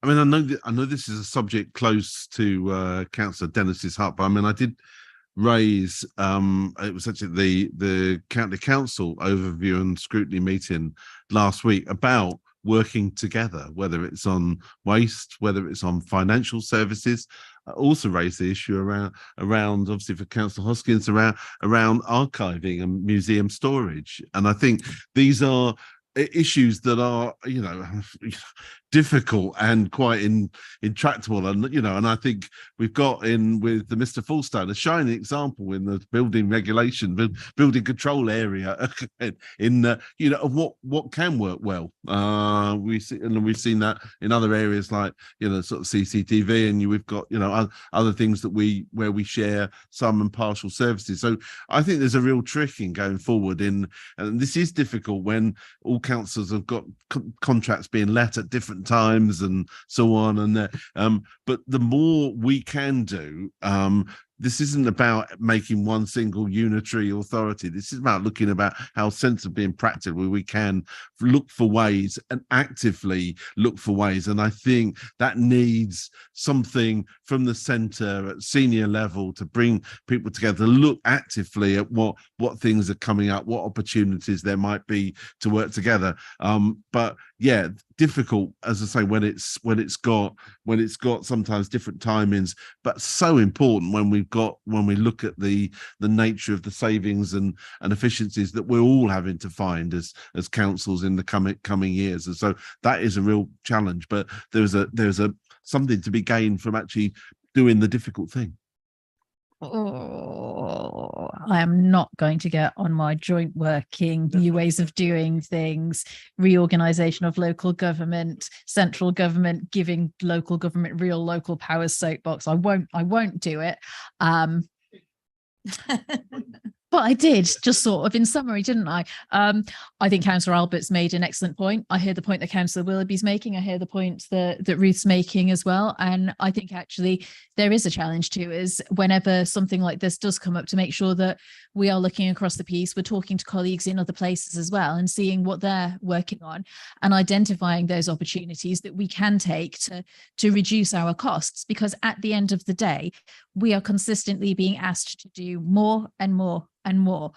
I mean, I know this is a subject close to Councillor Dennis's heart, but I mean, I did raise it was actually the county council overview and scrutiny meeting last week about working together, whether it's on waste, whether it's on financial services. I also raised the issue around obviously for Councillor Hoskins around archiving and museum storage. And I think these are issues that are, difficult and quite intractable, and I think we've got in with the Mr. Fullstone a shining example in the building regulation, building control area in of what can work well. We've seen that in other areas like sort of CCTV, and we've got other things that where we share some and partial services. So I think there's a real trick in going forward and this is difficult when all councils have got contracts being let at different times and so on, and but the more we can do this isn't about making one single unitary authority. This is about looking about how sensibly and practically we can look for ways and actively look for ways. And I think that needs something from the centre at senior level to bring people together, look actively at what things are coming up, what opportunities there might be to work together. But yeah, difficult, as I say, when it's got sometimes different timings, but so important when we look at the nature of the savings and efficiencies that we're all having to find as councils in the coming years. And so that is a real challenge, but there's a something to be gained from actually doing the difficult thing. Oh, I am not going to get on my joint working, new ways of doing things, reorganization of local government, central government, giving local government real local powers soapbox. I won't do it. But I did, just sort of in summary, didn't I? I think Councillor Albert's made an excellent point. I hear the point that Councillor Willoughby's making. I hear the point that Ruth's making as well. And I think actually there is a challenge too, is whenever something like this does come up, to make sure that we are looking across the piece, we're talking to colleagues in other places as well and seeing what they're working on and identifying those opportunities that we can take to reduce our costs. Because at the end of the day, we are consistently being asked to do more and more and more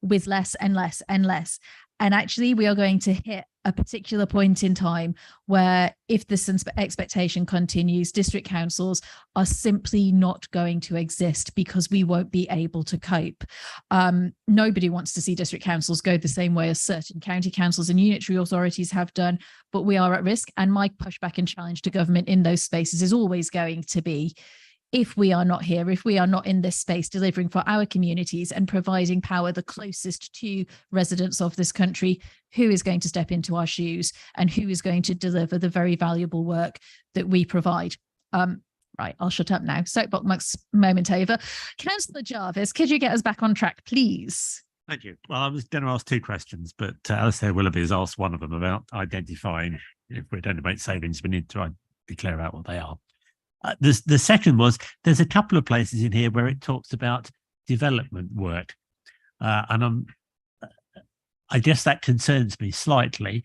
with less and less and less. And actually, we are going to hit a particular point in time where, if this expectation continues, district councils are simply not going to exist because we won't be able to cope. Nobody wants to see district councils go the same way as certain county councils and unitary authorities have done, but we are at risk. And my pushback and challenge to government in those spaces is always going to be, if we are not here, if we are not in this space delivering for our communities and providing power the closest to residents of this country, who is going to step into our shoes and who is going to deliver the very valuable work that we provide? Right, I'll shut up now. Soapbox moment over. Councillor Jarvis, could you get us back on track, please? Thank you. Well, I was going to ask two questions, but Alistair Willoughby has asked one of them about identifying, if we're going to make savings, we need to declare out what they are. The second was, there's a couple of places in here where it talks about development work, and I guess that concerns me slightly,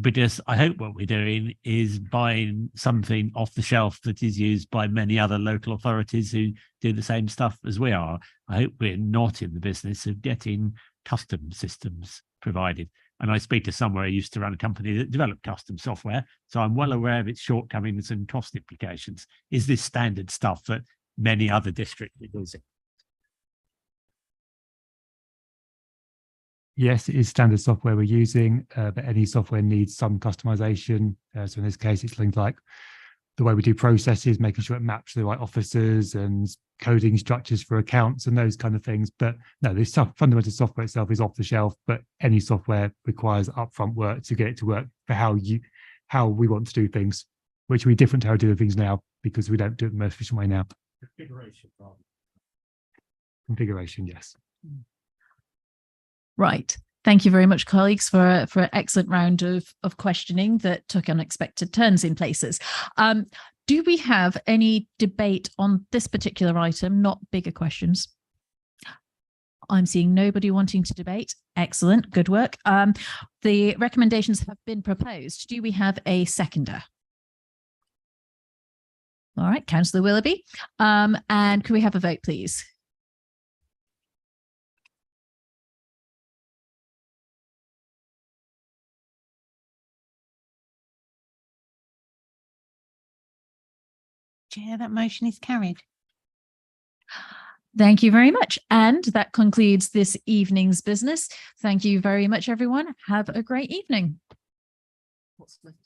because I hope what we're doing is buying something off the shelf that is used by many other local authorities who do the same stuff as we are. I hope we're not in the business of getting custom systems provided. And I speak to someone who used to run a company that developed custom software, so I'm well aware of its shortcomings and cost implications. Is this standard stuff that many other districts are using? Yes, it is standard software we're using, but any software needs some customization. So in this case, it's things like the way we do processes, making sure it maps to the right officers and coding structures for accounts and those kind of things. But no, the fundamental software itself is off the shelf, but any software requires upfront work to get it to work for how we want to do things, which will be different to how we do things now because we don't do it the most efficient way now. Configuration, yes. Right. Thank you very much, colleagues, for an excellent round of questioning that took unexpected turns in places. Do we have any debate on this particular item, not bigger questions? I'm seeing nobody wanting to debate. Excellent. Good work. The recommendations have been proposed. Do we have a seconder? All right, Councillor Willoughby. And can we have a vote, please? Chair, that motion is carried. Thank you very much. And that concludes this evening's business. Thank you very much, everyone. Have a great evening. What's left?